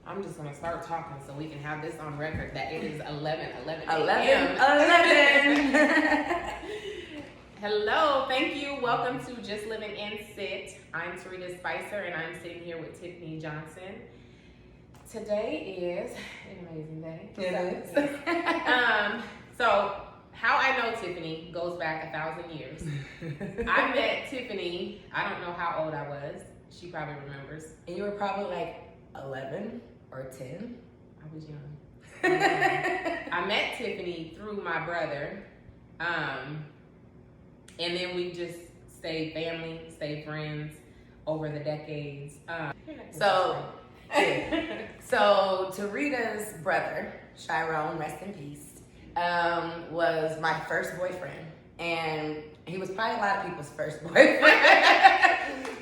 I'm just going to start talking so we can have this on record that it is 11 11. Hello, thank you. Welcome to Just Living and Sht. I'm Tarita Spicer, and I'm sitting here with Tiffany Johnson. Today is an amazing day. It is. So, how I know Tiffany goes back 1,000 years. I met Tiffany, I don't know how old I was. She probably remembers. And you were probably like 11 or 10. I was young. I met Tiffany through my brother. And then we just stayed family, stayed friends over the decades. So Tarita's brother, Chiron, rest in peace, was my first boyfriend. And he was probably a lot of people's first boyfriend.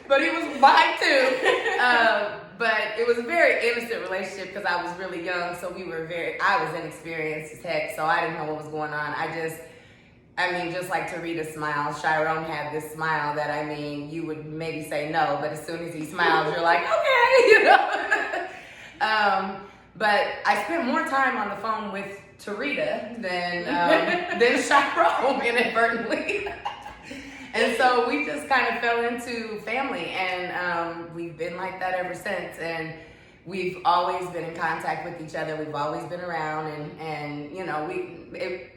But he was mine too. But it was a very innocent relationship because I was really young. So I was inexperienced as heck. So I didn't know what was going on. Just like Tarita smiled, Chiron had this smile that, you would maybe say no, but as soon as he smiled, you're like, okay, But I spent more time on the phone with Tarita than Chiron inadvertently. And so we just kind of fell into family, and we've been like that ever since. And we've always been in contact with each other. We've always been around, and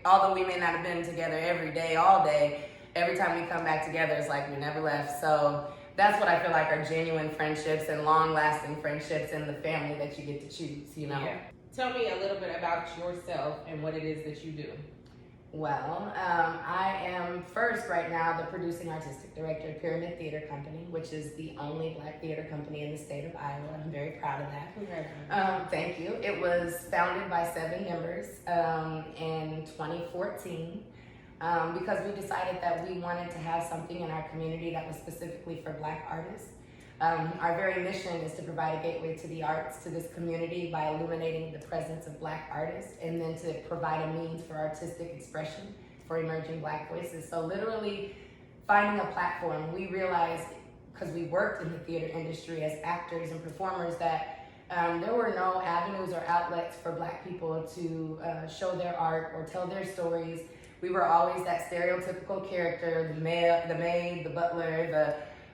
although we may not have been together every day, all day, every time we come back together, it's like we never left. So that's what I feel like are genuine friendships and long-lasting friendships in the family that you get to choose, Yeah. Tell me a little bit about yourself and what it is that you do. Well, I am first right now the producing artistic director of Pyramid Theater Company, which is the only Black theater company in the state of Iowa. I'm very proud of that. Congratulations. Thank you. It was founded by 7 members in 2014 because we decided that we wanted to have something in our community that was specifically for Black artists. Our very mission is to provide a gateway to the arts to this community by illuminating the presence of Black artists, and then to provide a means for artistic expression for emerging Black voices. So literally finding a platform. We realized, because we worked in the theater industry as actors and performers, that there were no avenues or outlets for Black people to show their art or tell their stories. We were always that stereotypical character, the maid, the butler,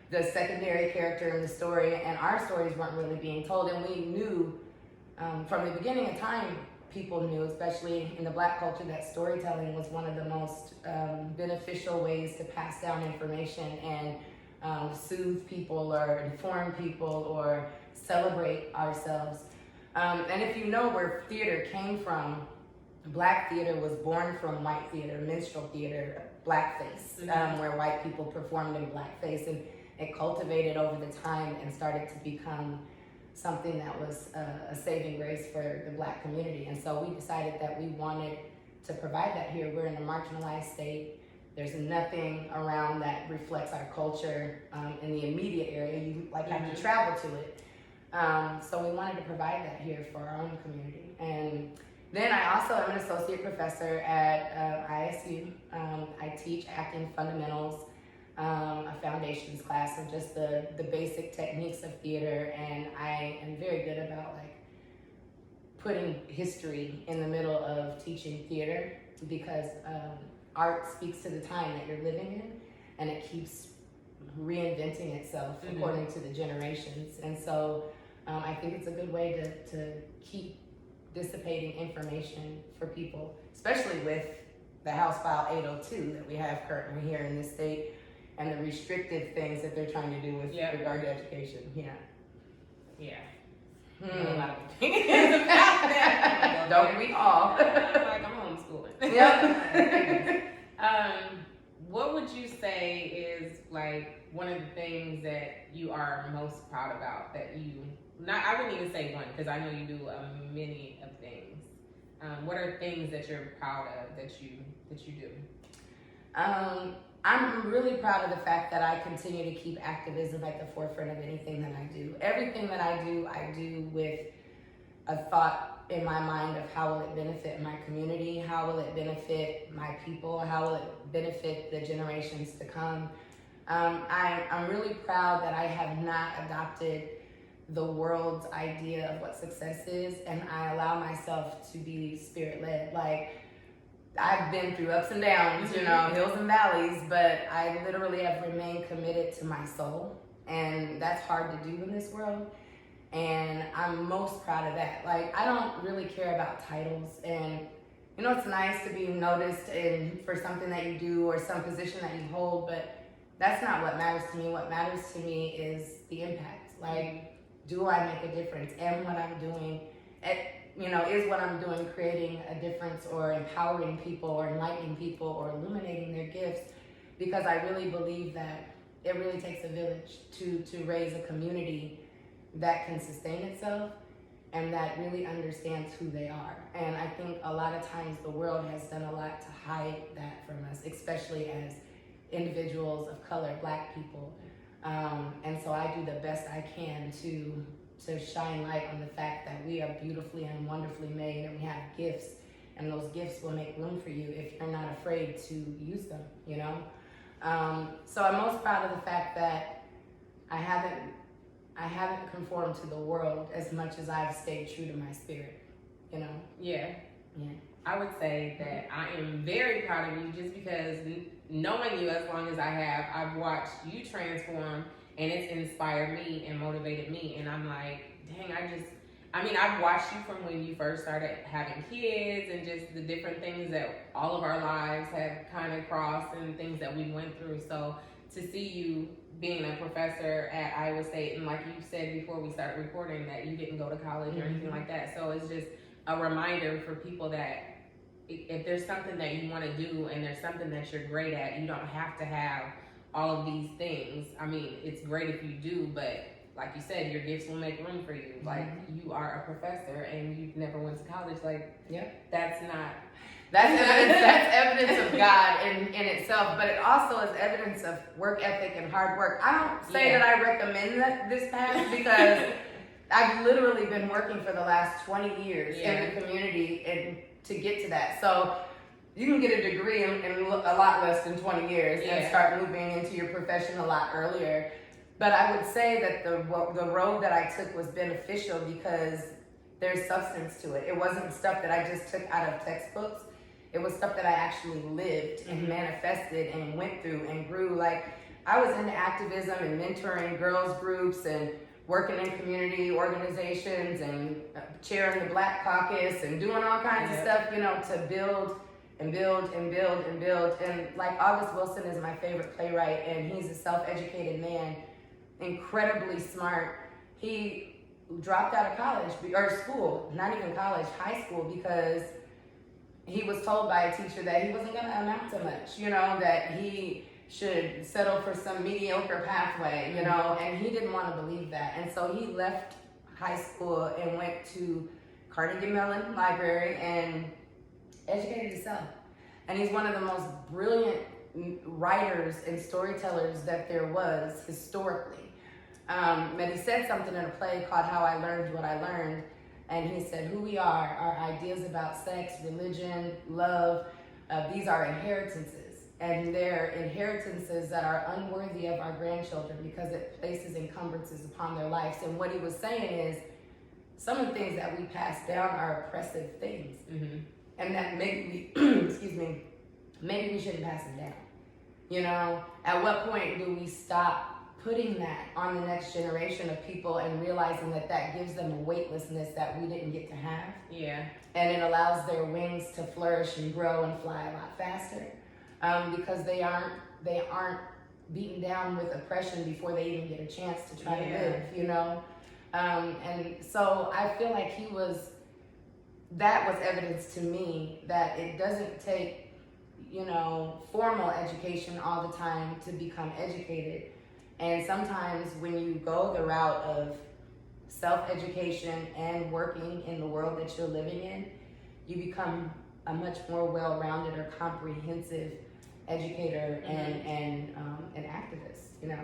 the secondary character in the story, and our stories weren't really being told. And we knew from the beginning of time, people knew, especially in the Black culture, that storytelling was one of the most beneficial ways to pass down information and soothe people or inform people or celebrate ourselves. And if you know where theater came from, Black theater was born from white theater, minstrel theater, blackface, where white people performed in blackface, and it cultivated over the time and started to become something that was a saving grace for the Black community. And so we decided that we wanted to provide that here. We're in a marginalized state. There's nothing around that reflects our culture in the immediate area. You have to travel to it. So we wanted to provide that here for our own community. And then I also am an associate professor at ISU. I teach acting fundamentals, a foundations class of just the basic techniques of theater, and I am very good about putting history in the middle of teaching theater, because art speaks to the time that you're living in, and it keeps reinventing itself according to the generations. And so I think it's a good way to keep dissipating information for people, especially with the House File 802 that we have currently here in this state, and the restrictive things that they're trying to do with regard to education. Yeah. A lot of things about that. Don't we all? I'm homeschooling. Yep. What would you say is one of the things that you are most proud about that I wouldn't even say one, because I know you do many of things. What are things that you're proud of that you do? I'm really proud of the fact that I continue to keep activism at the forefront of anything that I do. Everything that I do with a thought in my mind of how will it benefit my community, how will it benefit my people, how will it benefit the generations to come. I'm really proud that I have not adopted the world's idea of what success is, and I allow myself to be spirit led. Like, I've been through ups and downs, you know, hills and valleys, but I literally have remained committed to my soul, and that's hard to do in this world. And I'm most proud of that. Like, I don't really care about titles, and you know, it's nice to be noticed for something that you do or some position that you hold, but that's not what matters to me. What matters to me is the impact. Like, do I make a difference? Am what I'm doing, is what I'm doing creating a difference, or empowering people, or enlightening people, or illuminating their gifts? Because I really believe that it really takes a village to raise a community that can sustain itself and that really understands who they are. And I think a lot of times the world has done a lot to hide that from us, especially as individuals of color, Black people. And so I do the best I can to shine light on the fact that we are beautifully and wonderfully made, and we have gifts, and those gifts will make room for you if you're not afraid to use them, you know? So I'm most proud of the fact that I haven't conformed to the world as much as I've stayed true to my spirit, you know? Yeah. Yeah. I would say that I am very proud of you, just because knowing you as long as I have, I've watched you transform, and it's inspired me and motivated me. And I'm like, dang, I've watched you from when you first started having kids, and just the different things that all of our lives have kind of crossed and things that we went through. So to see you being a professor at Iowa State, and like you said before we started recording, that you didn't go to college or anything like that. So it's just a reminder for people that if there's something that you want to do and there's something that you're great at, you don't have to have all of these things. I mean, it's great if you do, but like you said, your gifts will make room for you. Like, you are a professor and you never went to college. Like, that's evidence of God in itself, but it also is evidence of work ethic and hard work. I don't say that I recommend this path, because I've literally been working for the last 20 years in the community and to get to that. So you can get a degree in a lot less than 20 years and start moving into your profession a lot earlier. But I would say that the road that I took was beneficial because there's substance to it. It wasn't stuff that I just took out of textbooks. It was stuff that I actually lived and manifested and went through and grew. Like, I was into activism and mentoring girls groups and working in community organizations and chairing the Black Caucus and doing all kinds of stuff, you know, to build and build and build and build. And like, August Wilson is my favorite playwright, and he's a self-educated man, incredibly smart. He dropped out of college, or school, not even college, high school, because he was told by a teacher that he wasn't going to amount to much, you know, that he should settle for some mediocre pathway, you know, and he didn't want to believe that. And so he left high school and went to Carnegie Mellon Library and educated himself. And he's one of the most brilliant writers and storytellers that there was historically. But he said something in a play called How I Learned What I Learned. And he said, who we are, our ideas about sex, religion, love, these are inheritances. And they're inheritances that are unworthy of our grandchildren because it places encumbrances upon their lives. And what he was saying is, some of the things that we pass down are oppressive things. And that maybe we, maybe we shouldn't pass them down. You know, at what point do we stop putting that on the next generation of people and realizing that that gives them a weightlessness that we didn't get to have? And it allows their wings to flourish and grow and fly a lot faster. Because they aren't beaten down with oppression before they even get a chance to try to live, you know? And so I feel like that was evidence to me that it doesn't take, you know, formal education all the time to become educated. And sometimes when you go the route of self-education and working in the world that you're living in, you become a much more well-rounded or comprehensive educator and an activist, you know?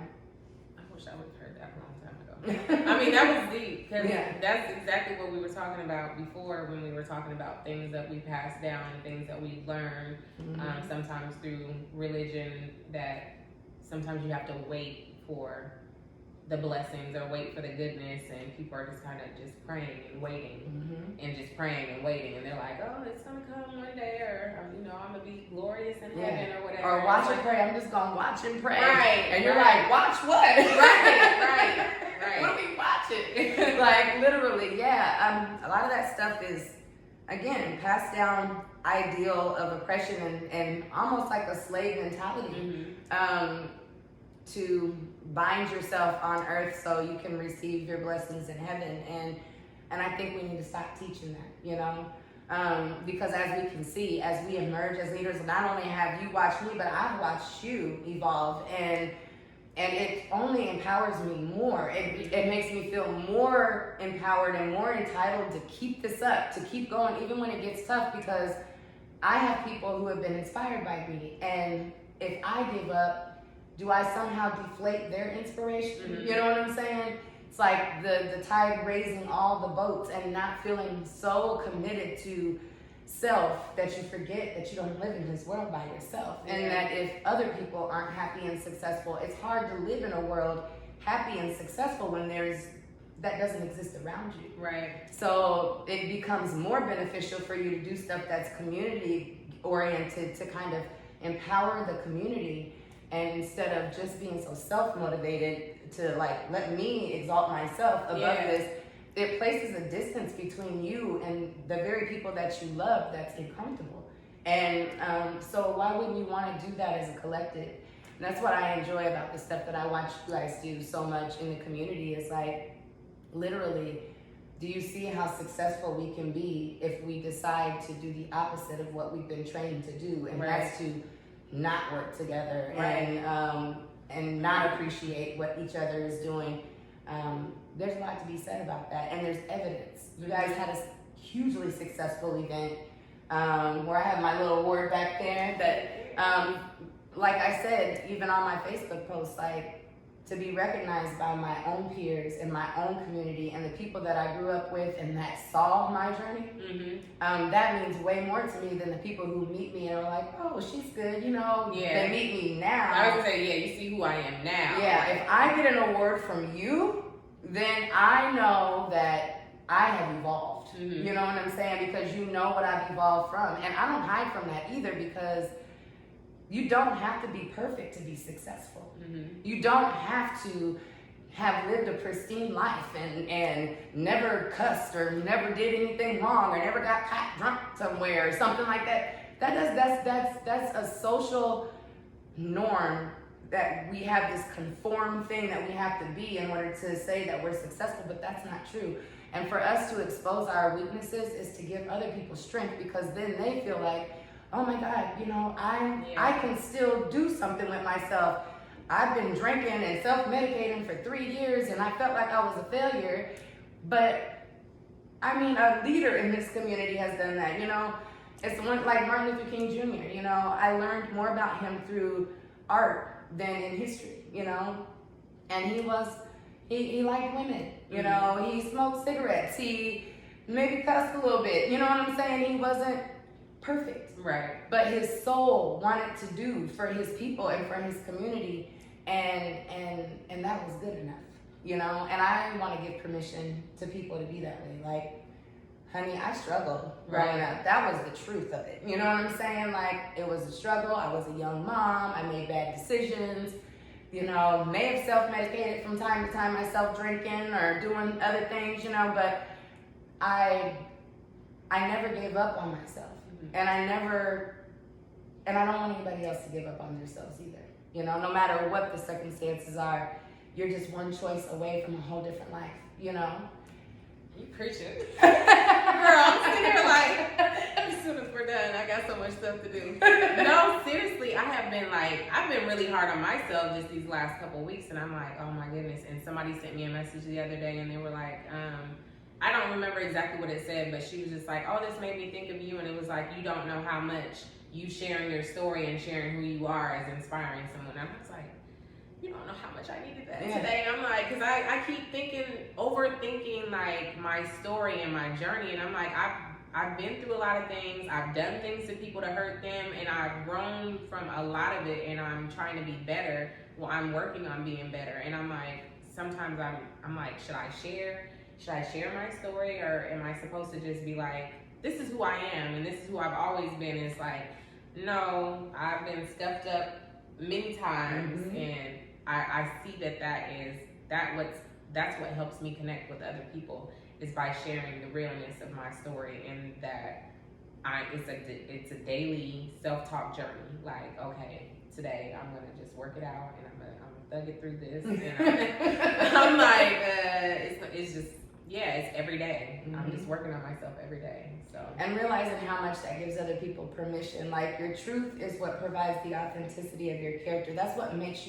I wish I would have heard that a long time ago. I mean, that was deep, because that's exactly what we were talking about before when we were talking about things that we passed down and things that we learned, sometimes through religion, that sometimes you have to wait for the blessings or wait for the goodness, and people are just kind of just praying and waiting and just praying and waiting, and they're like, oh, it's gonna come one day, or you know, I'm gonna be glorious in heaven or whatever. Or watch and pray. I'm just gonna watch and pray. Right. And you're like, watch what? Right. What are we watching? Like literally, yeah. A lot of that stuff is, again, passed down ideal of oppression and almost like a slave mentality. To bind yourself on earth so you can receive your blessings in heaven, and I think we need to stop teaching that, you know, because as we can see, as we emerge as leaders, not only have you watched me, but I've watched you evolve, and it only empowers me more. It makes me feel more empowered and more entitled to keep this up, to keep going, even when it gets tough, because I have people who have been inspired by me, and if I give up, do I somehow deflate their inspiration? You know what I'm saying? It's like the tide raising all the boats, and not feeling so committed to self that you forget that you don't live in this world by yourself. And that if other people aren't happy and successful, it's hard to live in a world happy and successful when that doesn't exist around you. Right. So it becomes more beneficial for you to do stuff that's community oriented, to kind of empower the community. And instead of just being so self-motivated to like, let me exalt myself above this, it places a distance between you and the very people that you love that's uncomfortable. And so why wouldn't you want to do that as a collective? And that's what I enjoy about the stuff that I watch you guys do so much in the community, is like, literally, do you see how successful we can be if we decide to do the opposite of what we've been trained to do? And that's to not work together and not appreciate what each other is doing. There's a lot to be said about that, and there's evidence. You guys had a hugely successful event where I have my little award back there that, like I said, even on my Facebook post, like, to be recognized by my own peers and my own community and the people that I grew up with and that saw my journey, that means way more to me than the people who meet me and are like, oh, she's good, you know, they meet me now. I was gonna say, you see who I am now. Yeah, if I get an award from you, then I know that I have evolved. You know what I'm saying? Because you know what I've evolved from. And I don't hide from that either, because you don't have to be perfect to be successful. You don't have to have lived a pristine life and never cussed or never did anything wrong or never got caught drunk somewhere or something like that. That's a social norm, that we have this conform thing that we have to be in order to say that we're successful, but that's not true. And for us to expose our weaknesses is to give other people strength, because then they feel like, oh my God, you know, I can still do something with myself. I've been drinking and self-medicating for 3 years and I felt like I was a failure. But I mean, a leader in this community has done that, you know. It's one like Martin Luther King Jr., you know. I learned more about him through art than in history, you know. And he liked women, you know. He smoked cigarettes. He maybe cussed a little bit, you know what I'm saying? He wasn't perfect. Right. But his soul wanted to do for his people and for his community, and that was good enough, you know. And I want to give permission to people to be that way. Like, honey, I struggled growing up. That was the truth of it. You know what I'm saying? Like, it was a struggle. I was a young mom. I made bad decisions. You know, may have self-medicated from time to time, myself drinking or doing other things, you know, but I never gave up on myself. And I don't want anybody else to give up on themselves either. You know, no matter what the circumstances are, you're just one choice away from a whole different life, you know? You preaching. Girl, I'm sitting here like, as soon as we're done, I got so much stuff to do. No, seriously, I've been really hard on myself just these last couple of weeks, and I'm like, oh my goodness. And somebody sent me a message the other day, and they were like, I don't remember exactly what it said, but she was just like, oh, this made me think of you. And it was like, you don't know how much you sharing your story and sharing who you are is inspiring someone. And I was like, you don't know how much I needed that today. And I'm like, because I keep overthinking like my story and my journey. And I'm like, I've been through a lot of things. I've done things to people to hurt them. And I've grown from a lot of it. And I'm trying to be better. Well, I'm working on being better. And I'm like, sometimes I'm like, should I share my story, or am I supposed to just be like, this is who I am and this is who I've always been? And it's like, no, I've been scuffed up many times, and I see that's what helps me connect with other people, is by sharing the realness of my story, and that it's a daily self-talk journey. Like, okay, today I'm gonna just work it out, and I'm gonna thug it through this, and I'm like, it's just, yeah, it's every day. I'm just working on myself every day. So, and realizing how much that gives other people permission. Like, your truth is what provides the authenticity of your character. That's what makes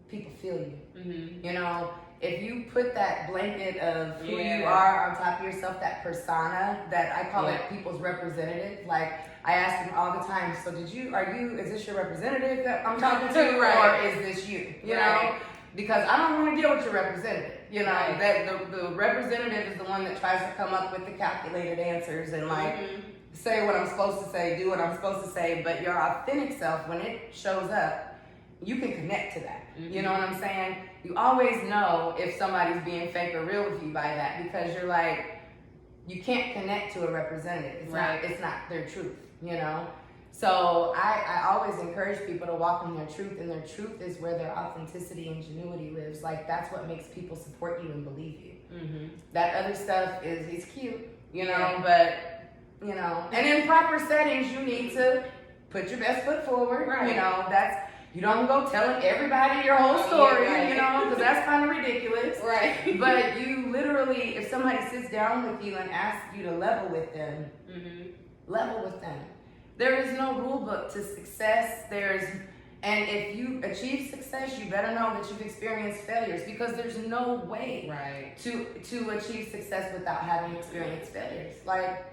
people feel you. You know, if you put that blanket of who you are on top of yourself, that persona, that I call it people's representative. Like, I ask them all the time, so is this your representative that I'm talking to, or is this you? You know? Because I don't want to deal with your representative. You know, that the representative is the one that tries to come up with the calculated answers and say what I'm supposed to say, do what I'm supposed to say. But your authentic self, when it shows up, you can connect to that. You know what I'm saying? You always know if somebody's being fake or real with you by that, because you're like, you can't connect to a representative. It's not their truth, you know? So I always encourage people to walk in their truth, and their truth is where their authenticity and ingenuity lives. Like, that's what makes people support you and believe you. That other stuff is cute, you know, but, you know, and in proper settings, you need to put your best foot forward. You know, you don't go telling everybody your whole story, you know, because that's kind of ridiculous. But you literally, if somebody sits down with you and asks you to level with them, level with them. There is no rule book to success. And if you achieve success, you better know that you've experienced failures, because there's no way to achieve success without having experienced failures. Like,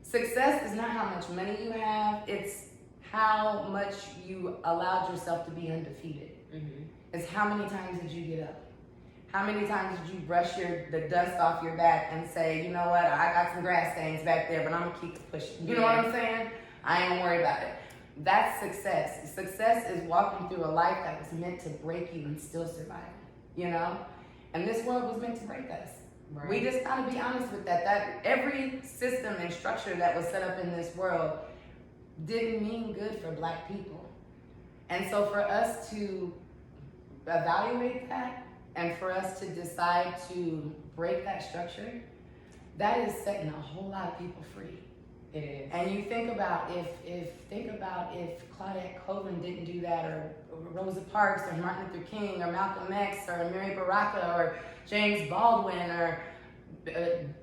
success is not how much money you have, it's how much you allowed yourself to be undefeated. It's how many times did you get up? How many times did you brush the dust off your back and say, you know what, I got some grass stains back there, but I'm gonna keep pushing. You know what I'm saying? I ain't gonna worry about it. That's success. Success is walking through a life that was meant to break you and still surviving, you know? And this world was meant to break us. We just gotta be honest with that. That every system and structure that was set up in this world didn't mean good for Black people. And so for us to evaluate that, and for us to decide to break that structure, that is setting a whole lot of people free. It is. And you think about if Claudette Colvin didn't do that, or Rosa Parks, or Martin Luther King, or Malcolm X, or Mary Baraka, or James Baldwin, or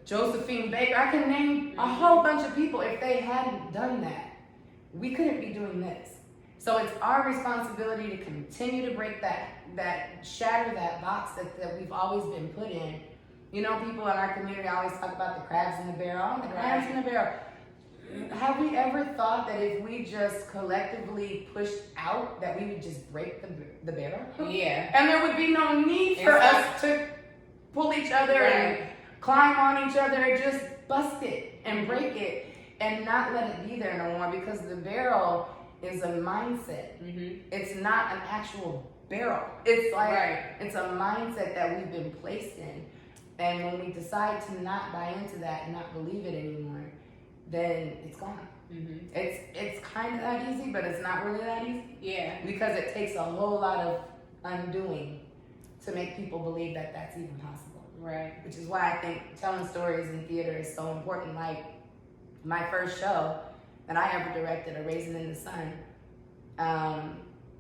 Josephine Baker. I can name a whole bunch of people. If they hadn't done that, we couldn't be doing this. So it's our responsibility to continue to break shatter that box that we've always been put in. You know, people in our community always talk about the crabs in the barrel. Oh, the crabs in the barrel. Have we ever thought that if we just collectively pushed out, that we would just break the barrel? And there would be no need for us to pull each other and climb on each other and just bust it and break it and not let it be there no more, because the barrel is a mindset. It's not an actual barrel. It's like it's a mindset that we've been placed in. And when we decide to not buy into that and not believe it anymore, then it's gone. It's kind of that easy, but it's not really that easy. Because it takes a whole lot of undoing to make people believe that that's even possible. Which is why I think telling stories in theater is so important. Like, my first show that I ever directed, A Raisin in the Sun,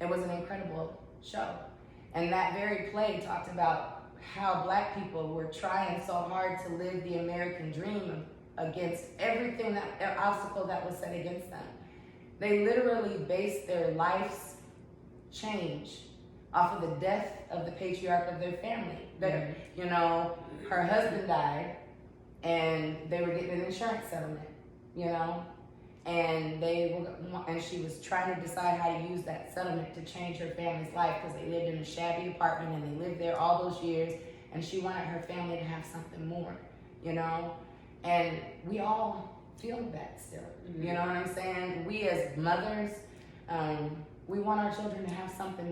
it was an incredible show. And that very play talked about how Black people were trying so hard to live the American dream against everything, that obstacle that was set against them. They literally based their life's change off of the death of the patriarch of their family. You know, her husband died, and they were getting an insurance settlement, you know, and she was trying to decide how to use that settlement to change her family's life, because they lived in a shabby apartment and they lived there all those years, and she wanted her family to have something more, you know. And we all feel that still, you know what I'm saying? We as mothers, we want our children to have something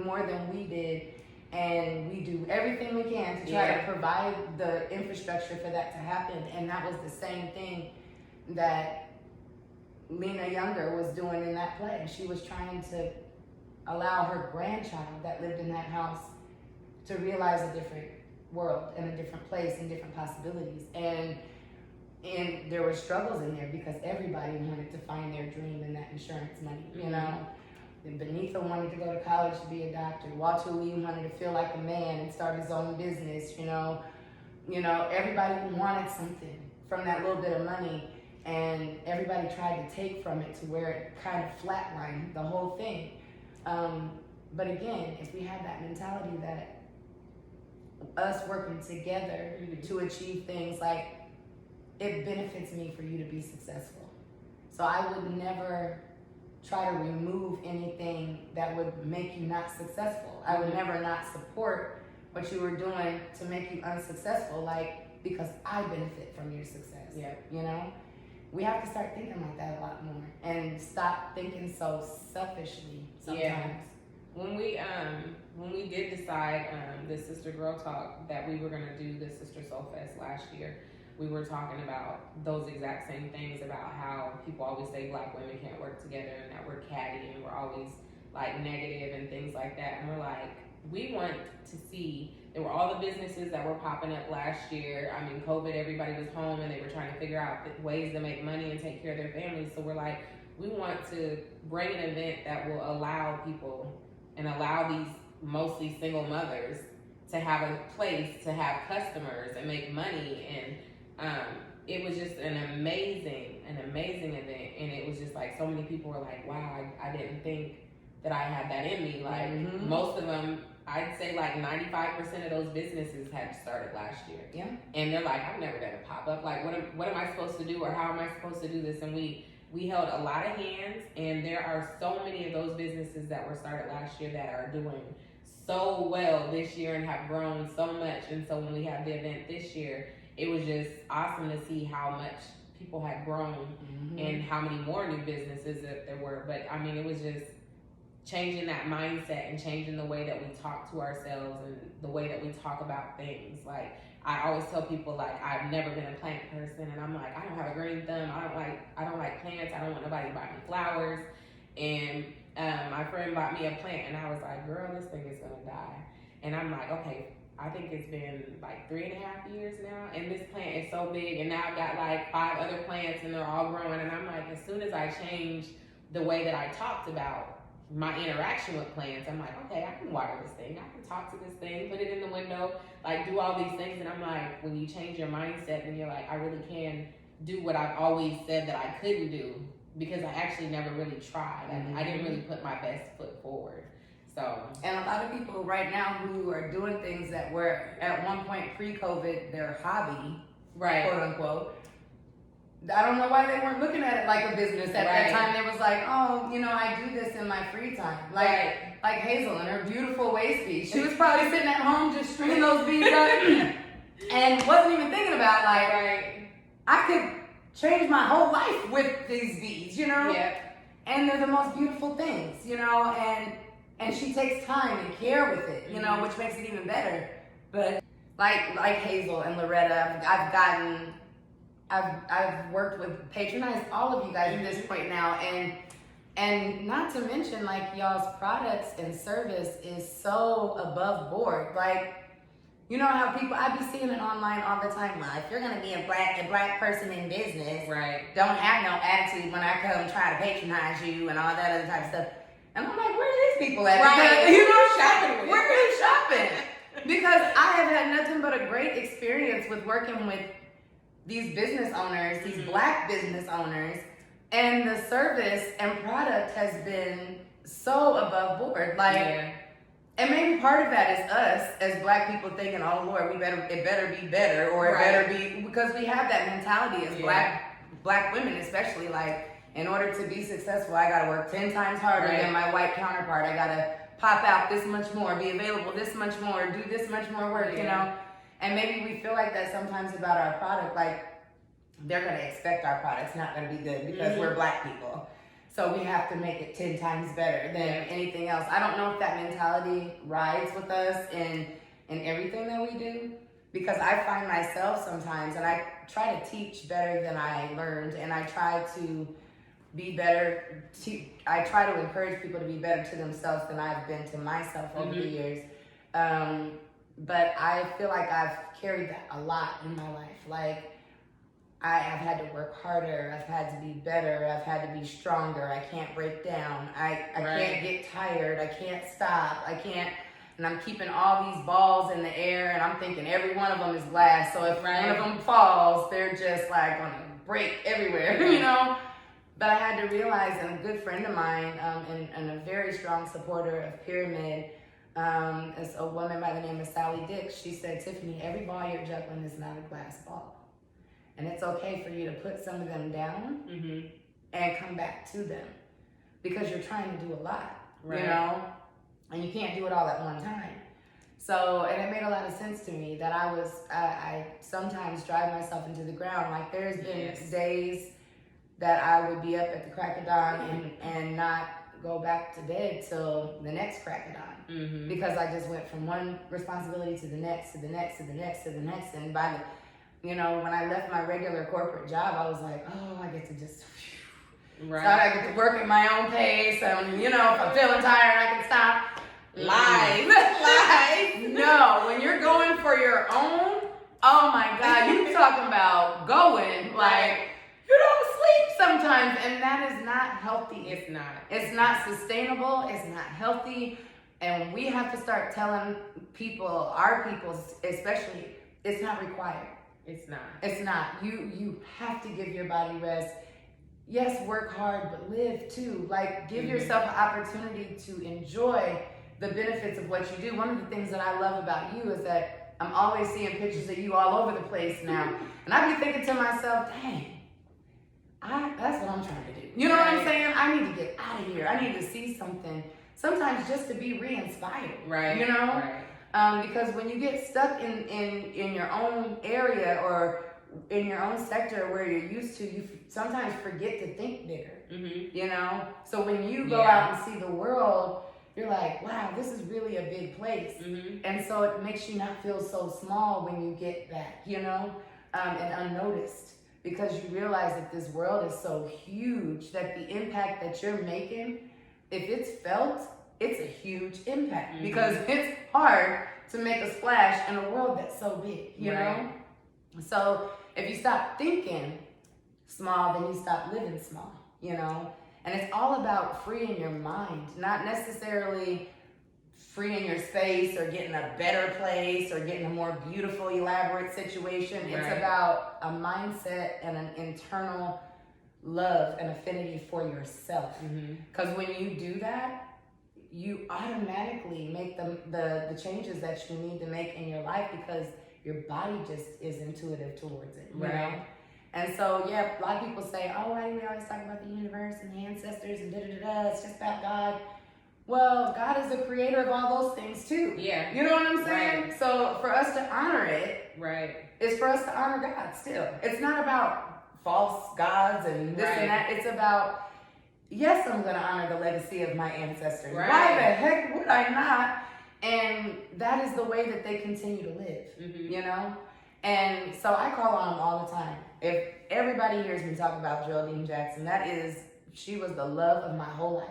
more than we did. And we do everything we can to try to provide the infrastructure for that to happen. And that was the same thing that Lena Younger was doing in that play. She was trying to allow her grandchild that lived in that house to realize a different world and a different place and different possibilities. And there were struggles in there because everybody wanted to find their dream in that insurance money, you know. And Benitha wanted to go to college to be a doctor. Walter Lee wanted to feel like a man and start his own business, you know. Everybody wanted something from that little bit of money, and everybody tried to take from it to where it kind of flatlined the whole thing. But again, if we have that mentality that us working together to achieve things, like, it benefits me for you to be successful. So I would never try to remove anything that would make you not successful. I would never not support what you were doing to make you unsuccessful, like, because I benefit from your success. Yeah. You know? We have to start thinking like that a lot more and stop thinking so selfishly sometimes. Yeah. When we did decide the Sister Girl Talk that we were gonna do the Sister Soul Fest last year, we were talking about those exact same things, about how people always say Black women can't work together and that we're catty and we're always like negative and things like that. And we're like, we want to see, there were all the businesses that were popping up last year. I mean, COVID, everybody was home and they were trying to figure out ways to make money and take care of their families. So we're like, we want to bring an event that will allow people and allow these mostly single mothers to have a place to have customers and make money. And it was just an amazing event. And it was just like, so many people were like, wow, I didn't think that I had that in me. Like most of them, I'd say like 95% of those businesses had started last year. Yeah. And they're like, I'm never gonna pop up. Like, what am I supposed to do, or how am I supposed to do this? And we held a lot of hands, and there are so many of those businesses that were started last year that are doing so well this year and have grown so much. And so when we had the event this year, it was just awesome to see how much people had grown and how many more new businesses that there were. But I mean, it was just changing that mindset and changing the way that we talk to ourselves and the way that we talk about things. Like, I always tell people, like, I've never been a plant person, and I'm like, I don't have a green thumb. I don't like plants. I don't want nobody to buy me flowers. And my friend bought me a plant, and I was like, girl, this thing is gonna die. And I'm like, okay, I think it's been like 3.5 years now, and this plant is so big, and now I've got like 5 other plants, and they're all growing. And I'm like, as soon as I change the way that I talked about my interaction with plants, I'm like, okay, I can water this thing, I can talk to this thing, put it in the window, like do all these things. And I'm like, when you change your mindset, and you're like, I really can do what I've always said that I couldn't do, because I actually never really tried. I didn't really put my best foot forward. So, and a lot of people right now who are doing things that were at one point pre-COVID their hobby, right, quote unquote, I don't know why they weren't looking at it like a business at that time. They was like, oh, you know, I do this in my free time. Like Hazel and her beautiful waist beads. She was probably sitting at home just stringing those beads up and wasn't even thinking about, like, I could change my whole life with these beads, you know? And they're the most beautiful things, you know? And she takes time and care with it, you know, which makes it even better. But like Hazel and Loretta, I've worked with, patronized all of you guys at this point now, and not to mention, like, y'all's products and service is so above board. Like, you know how people, I be seeing it online all the time. Well, if you're gonna be a black person in business, don't have no attitude when I come try to patronize you and all that other type of stuff. And I'm like, where are these people at? Because, you know, shopping. Where are you shopping? Because I have had nothing but a great experience with working with these business owners, these black business owners, and the service and product has been so above board. Like, and maybe part of that is us as black people thinking, oh Lord, it better be better, or it better be, because we have that mentality as black women, especially, like, in order to be successful, I gotta work 10 times harder than my white counterpart. I gotta pop out this much more, be available this much more, do this much more work, you know? And maybe we feel like that sometimes about our product, like they're gonna expect our product's not gonna be good because we're black people. So we have to make it 10 times better than anything else. I don't know if that mentality rides with us in everything that we do, because I find myself sometimes, and I try to teach better than I learned, and I try to be better. I try to encourage people to be better to themselves than I've been to myself over the years. But I feel like I've carried that a lot in my life. Like, I've had to work harder. I've had to be better. I've had to be stronger. I can't break down. I can't get tired. I can't stop. I can't. And I'm keeping all these balls in the air, and I'm thinking every one of them is glass. So if one of them falls, they're just like gonna break everywhere, you know? But I had to realize, and a good friend of mine, and a very strong supporter of Pyramid, is a woman by the name of Sally Dix. She said, Tiffany, every ball you're juggling is not a glass ball. And it's okay for you to put some of them down and come back to them, because you're trying to do a lot, you know? And you can't do it all at one time. So, and it made a lot of sense to me that I sometimes drive myself into the ground. Like, there's been days that I would be up at the crack of dawn and not go back to bed till the next crack of dawn. Because I just went from one responsibility to the next, to the next, to the next, to the next. And by the, you know, when I left my regular corporate job, I was like, oh, I get to just, so I get to work at my own pace. And, you know, if I'm feeling tired, I can stop. Live. No, when you're going for your own, oh my God, you talking about going, like, you don't sleep sometimes, and that is not healthy. It's not. It's not sustainable. It's not healthy. And we have to start telling people, our people especially, it's not required. It's not. It's not. You have to give your body rest. Yes, work hard, but live too. Like, give yourself an opportunity to enjoy the benefits of what you do. One of the things that I love about you is that I'm always seeing pictures of you all over the place now. And I be thinking to myself, dang, that's what I'm trying to do. You know what I'm saying? I need to get out of here. I need to see something. Sometimes just to be re-inspired. You know? Because when you get stuck in your own area or in your own sector where you're used to, you sometimes forget to think bigger. You know? So when you go out and see the world, you're like, wow, this is really a big place. And so it makes you not feel so small when you get back, you know, and unnoticed, because you realize that this world is so huge that the impact that you're making, if it's felt, it's a huge impact, because it's hard to make a splash in a world that's so big, you know? So if you stop thinking small, then you stop living small, you know? And it's all about freeing your mind, not necessarily freeing your space or getting a better place or getting a more beautiful, elaborate situation. It's about a mindset and an internal love and affinity for yourself. Because when you do that, you automatically make the changes that you need to make in your life, because your body just is intuitive towards it. You know? And so, yeah, a lot of people say, oh, why do we always talk about the universe and the ancestors and da-da-da-da, it's just about God. Well, God is the creator of all those things too. You know what I'm saying? So for us to honor it, is for us to honor God still. It's not about false gods and this and that. It's about, yes, I'm going to honor the legacy of my ancestors. Why the heck would I not? And that is the way that they continue to live, you know? And so I call on them all the time. If everybody hears me talk about Geraldine Jackson, she was the love of my whole life.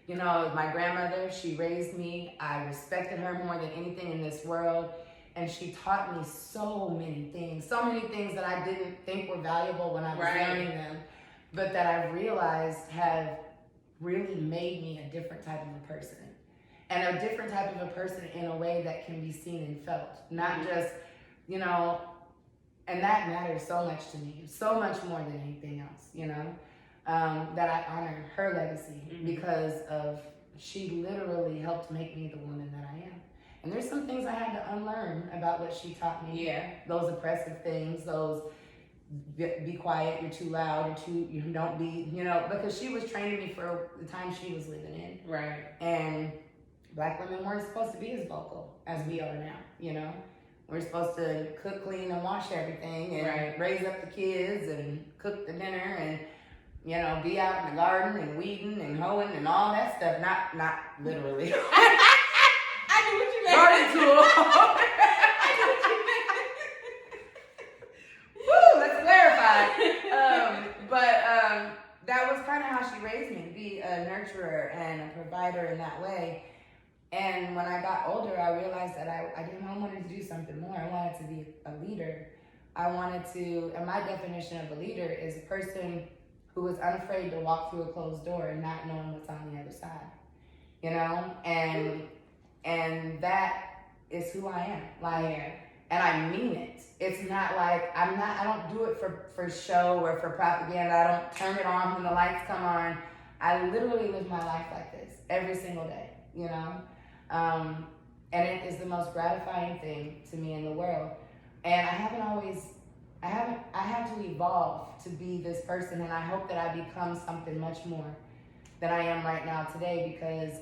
You know, my grandmother, she raised me. I respected her more than anything in this world. And she taught me so many things that I didn't think were valuable when I was learning them, but that I realized have really made me a different type of a person. And a different type of a person in a way that can be seen and felt, not just, you know, and that matters so much to me, so much more than anything else, you know, that I honor her legacy because she literally helped make me the woman that I am. And there's some things I had to unlearn about what she taught me. Those oppressive things, those be quiet, you're too loud, you don't be, you know, because she was training me for the time she was living in. And Black women weren't supposed to be as vocal as we are now, you know. We're supposed to cook, clean, and wash everything, and raise up the kids, and cook the dinner, and you know, be out in the garden and weeding and hoeing and all that stuff. Not literally. I knew what you meant. Garden tool. Woo, let's clarify. But that was kind of how she raised me, to be a nurturer and a provider in that way. And when I got older, I realized that I wanted to do something more. I wanted to be a leader. I wanted to, and my definition of a leader is a person who is unafraid to walk through a closed door and not knowing what's on the other side. You know? And that is who I am. Like, and I mean it. It's not like, I don't do it for show or for propaganda. I don't turn it on when the lights come on. I literally live my life like this every single day, you know? And it is the most gratifying thing to me in the world. And I have to evolve to be this person, and I hope that I become something much more than I am right now today, because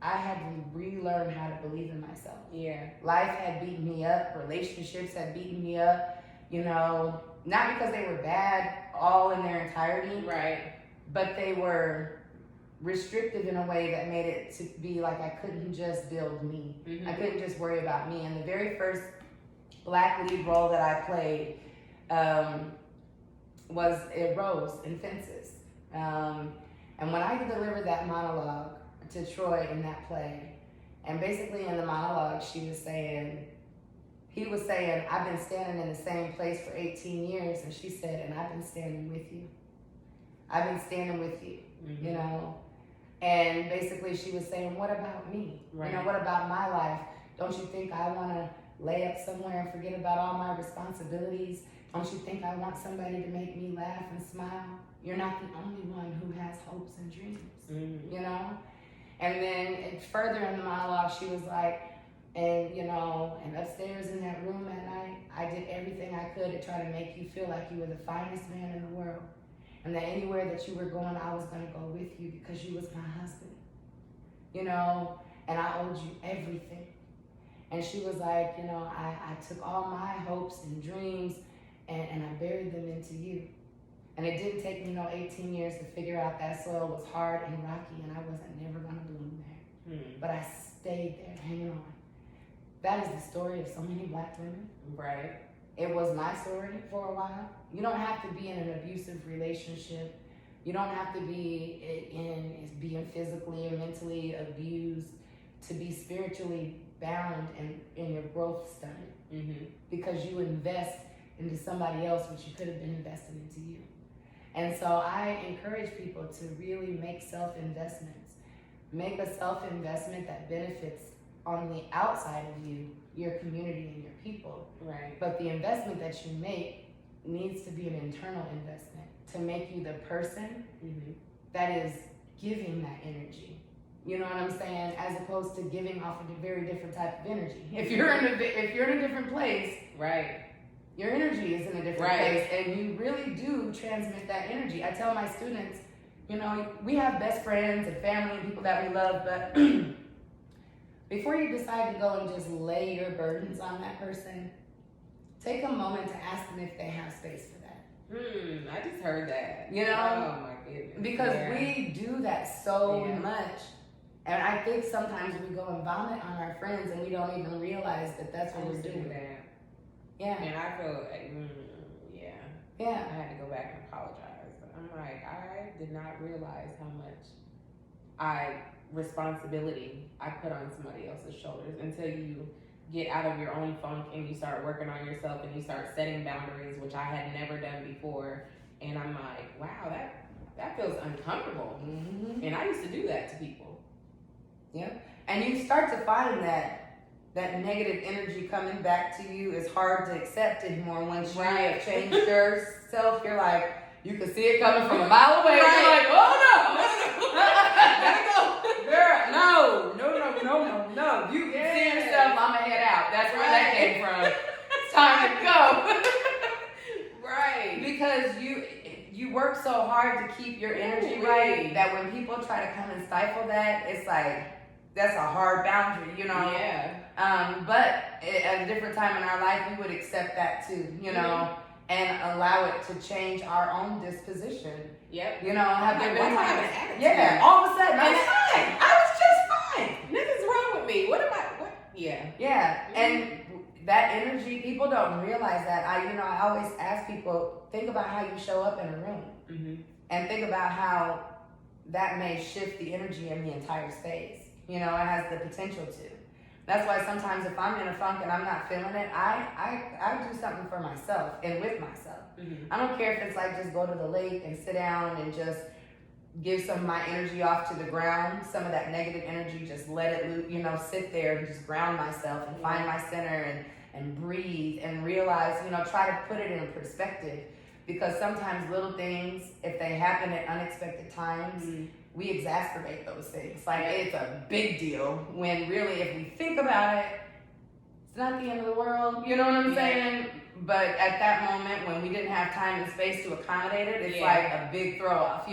I had to relearn how to believe in myself. Yeah. Life had beaten me up, relationships had beaten me up, you know, not because they were bad all in their entirety. Right. But they were restrictive in a way that made it to be like I couldn't just build me. Mm-hmm. I couldn't just worry about me. And the very first Black lead role that I played was Rose in Fences. And when I delivered that monologue to Troy in that play, and basically in the monologue he was saying, I've been standing in the same place for 18 years, and she said, and I've been standing with you. I've been standing with you, mm-hmm. you know? And basically she was saying, what about me? Right. You know, what about my life? Don't you think I want to lay up somewhere and forget about all my responsibilities? Don't you think I want somebody to make me laugh and smile? You're not the only one who has hopes and dreams, mm-hmm. you know? And then further in the monologue, she was like, and you know, and upstairs in that room at night, I did everything I could to try to make you feel like you were the finest man in the world. And that anywhere that you were going, I was going to go with you because you was my husband, you know, and I owed you everything. And she was like, you know, I took all my hopes and dreams and I buried them into you. And it didn't take me 18 years to figure out that soil was hard and rocky and I wasn't never going to bloom there. But I stayed there hanging on. That is the story of so many Black women. Right. It was my story for a while. You don't have to be in an abusive relationship. You don't have to be being physically or mentally abused to be spiritually bound and in your growth stunted. Mm-hmm. Because you invest into somebody else what you could have been investing into you. And so I encourage people to really make self-investments. Make a self-investment that benefits on the outside of you, your community and your people. Right. But the investment that you make needs to be an internal investment to make you the person mm-hmm. that is giving that energy. You know what I'm saying? As opposed to giving off of a very different type of energy. If you're in a different place, right, your energy is in a different place, and you really do transmit that energy. I tell my students, you know, we have best friends and family and people that we love, but before you decide to go and just lay your burdens on that person, take a moment to ask them if they have space for that. I just heard that. You know? Oh my goodness. Because we do that so Yeah. much. And I think sometimes we go and vomit on our friends and we don't even realize that that's what we're doing. That. Yeah. And I feel, yeah. Yeah. I had to go back and apologize. But I'm like, I did not realize how much responsibility I put on somebody else's shoulders until you get out of your own funk and you start working on yourself and you start setting boundaries, which I had never done before. And I'm like, wow, that feels uncomfortable. Mm-hmm. And I used to do that to people. Yeah. And you start to find that negative energy coming back to you is hard to accept anymore once you have changed yourself. You're like, you can see it coming from a mile away. Right. You're like, oh no. Gotta go. Girl, no. You can see yourself, I'm gonna head out. That's where that came from. It's time to go. Right. Because you work so hard to keep your energy right that when people try to come and stifle that, it's like, that's a hard boundary, you know? Yeah. But at a different time in our life, we would accept that too, you know? and allow it to change our own disposition. Yep. You know, have Like, one have an attitude. yeah, all of a sudden, I was fine. I was just fine. Nothing's wrong with me. What am I? What? Yeah. Yeah, and that energy, people don't realize that. I always ask people, think about how you show up in a room, and think about how that may shift the energy in the entire space. You know, it has the potential to. That's why sometimes if I'm in a funk and I'm not feeling it, I do something for myself and with myself. I don't care if it's like just go to the lake and sit down and just give some of my energy off to the ground, some of that negative energy, just let it sit there and just ground myself and find my center and breathe and realize, try to put it in perspective. Because sometimes little things, if they happen at unexpected times, we exacerbate those things. Like, it's a big deal when really, if we think about it, it's not the end of the world. You know what I'm saying? But at that moment, when we didn't have time and space to accommodate it, it's like a big throw off,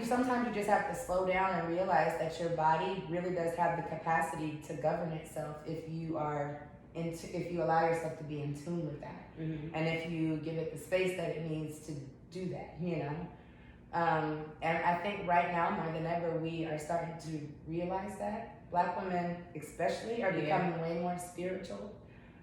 sometimes you just have to slow down and realize that your body really does have the capacity to govern itself if you allow yourself to be in tune with that. And if you give it the space that it needs to do that, and I think right now more than ever we are starting to realize that Black women especially are becoming way more spiritual,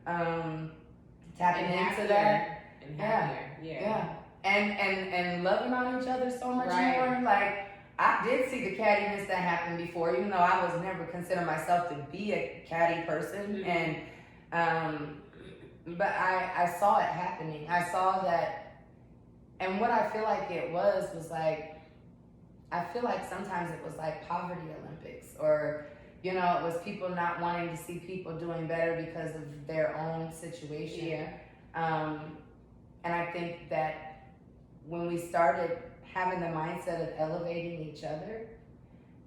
tapping into that, and happier. And loving on each other so much more. Like, I did see the cattiness that happened before, even though I was never consider myself to be a catty person, but I saw it happening. I saw that, and what I feel like it was like, I feel like sometimes it was like poverty Olympics, or, it was people not wanting to see people doing better because of their own situation. And I think that when we started having the mindset of elevating each other,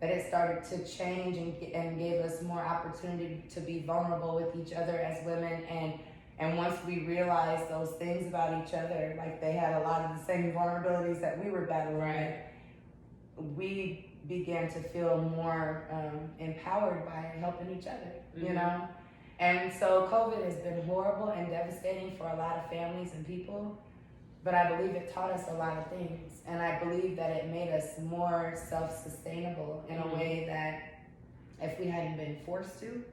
that it started to change and gave us more opportunity to be vulnerable with each other as women. And once we realized those things about each other, like they had a lot of the same vulnerabilities that we were battling with, we began to feel more empowered by helping each other, And so COVID has been horrible and devastating for a lot of families and people, but I believe it taught us a lot of things. And I believe that it made us more self-sustainable in a way that if we hadn't been forced to,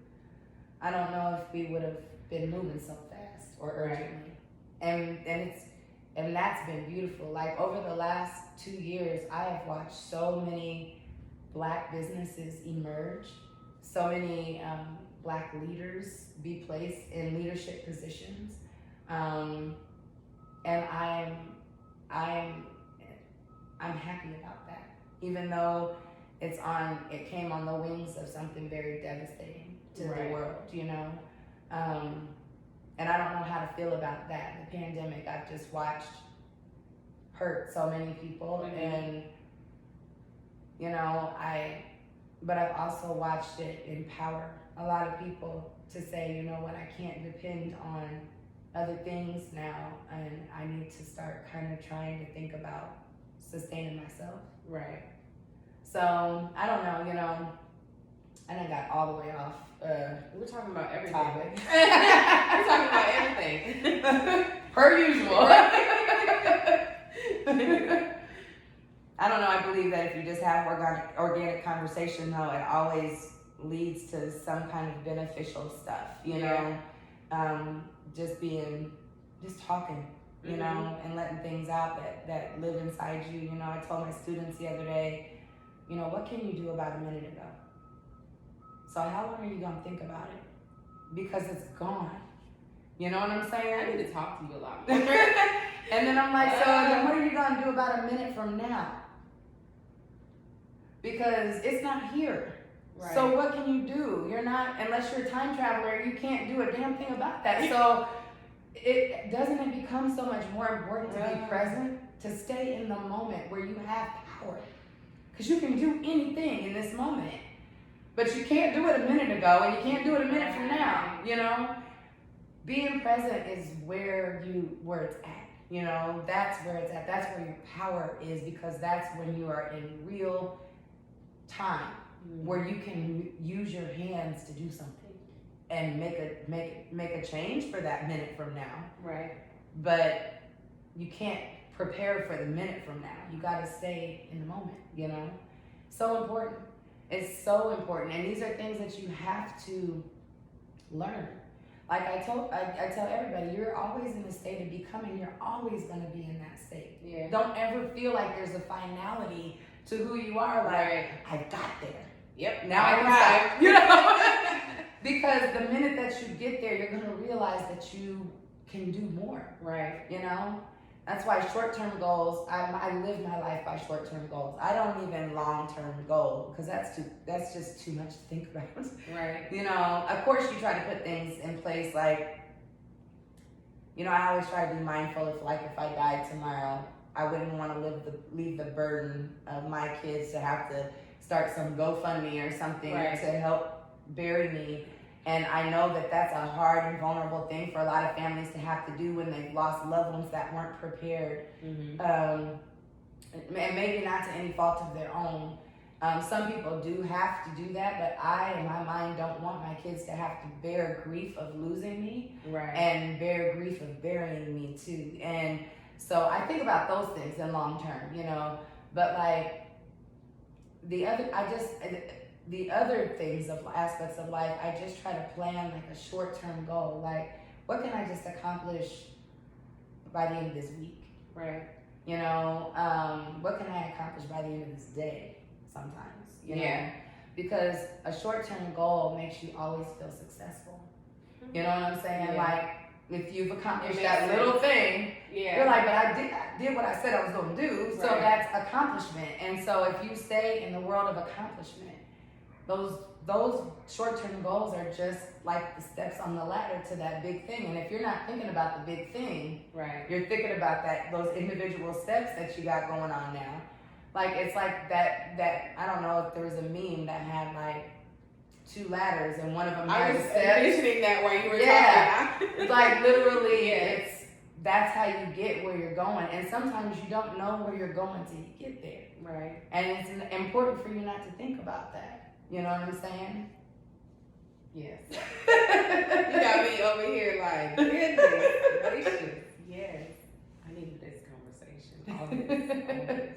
I don't know if we would have been moving so fast or urgently. And that's been beautiful. Like, over the last 2 years, I have watched so many Black businesses emerge, so many Black leaders be placed in leadership positions, and I'm happy about that, even though it came on the wings of something very devastating to the world, and I don't know how to feel about that. The pandemic, I've just watched hurt so many people, and but I've also watched it empower a lot of people to say, you know what, I can't depend on other things now, and I need to start kind of trying to think about sustaining myself. So I don't know, I done got all the way off. We're talking about everything. Topic. We're talking about everything. Per usual. I don't know, I believe that if you just have organic conversation, though, it always leads to some kind of beneficial stuff, just talking, and letting things out that live inside you. I told my students the other day, what can you do about a minute ago? So how long are you gonna think about it? Because it's gone. You know what I'm saying? I need to talk to you a lot more. And then I'm like, so then what are you gonna do about a minute from now? Because it's not here. So what can you do? You're not, unless you're a time traveler, you can't do a damn thing about that. So doesn't it become so much more important to be present, to stay in the moment where you have power? Because you can do anything in this moment, but you can't do it a minute ago, and you can't do it a minute from now. Being present is where it's at. That's where it's at. That's where your power is, because that's when you are in real time, where you can use your hands to do something and make a change for that minute from now. but you can't prepare for the minute from now. You got to stay in the moment, you know? So important. It's so important. And these are things that you have to learn. Like I tell everybody, you're always in a state of becoming. You're always going to be in that state. Yeah. Don't ever feel like there's a finality to who you are. Like, Right. I got there. Yep. Now I can stop. You know? Because the minute that you get there, you're going to realize that you can do more. Right. You know? That's why short-term goals, I live my life by short-term goals. I don't even long-term goal because that's just too much to think about. Right. You know, of course you try to put things in place like, you know, I always try to be mindful if I died tomorrow, I wouldn't want to leave the burden of my kids to have to start some GoFundMe or something Right. to help bury me. And I know that that's a hard and vulnerable thing for a lot of families to have to do when they've lost loved ones that weren't prepared. Mm-hmm. And maybe not to any fault of their own. Some people do have to do that, but I, in my mind, don't want my kids to have to bear grief of losing me Right. and bear grief of burying me too. And so I think about those things in long term, you know. But like the other things of aspects of life, I just try to plan like a short-term goal. Like, what can I just accomplish by the end of this week? Right. You know, what can I accomplish by the end of this day? Sometimes, you know, Yeah. because a short-term goal makes you always feel successful. You know what I'm saying? Yeah. Like, if you've accomplished It that makes little thing, Yeah. you're like, but I did what I said I was going to do. So Right. that's accomplishment. And so if you stay in the world of accomplishment, those short-term goals are just like the steps on the ladder to that big thing. And if you're not thinking about the big thing, Right. you're thinking about those individual steps that you got going on now. Like, it's like that I don't know if there was a meme that had like two ladders and one of them I had was a step. envisioning that while you were Yeah. talking. Like, literally, Yes. that's how you get where you're going. And sometimes you don't know where you're going till you get there. Right. And it's important for you not to think about that. You know what I'm saying? Yes. You got me over here like, goodness gracious. Yes. I needed this conversation. All this.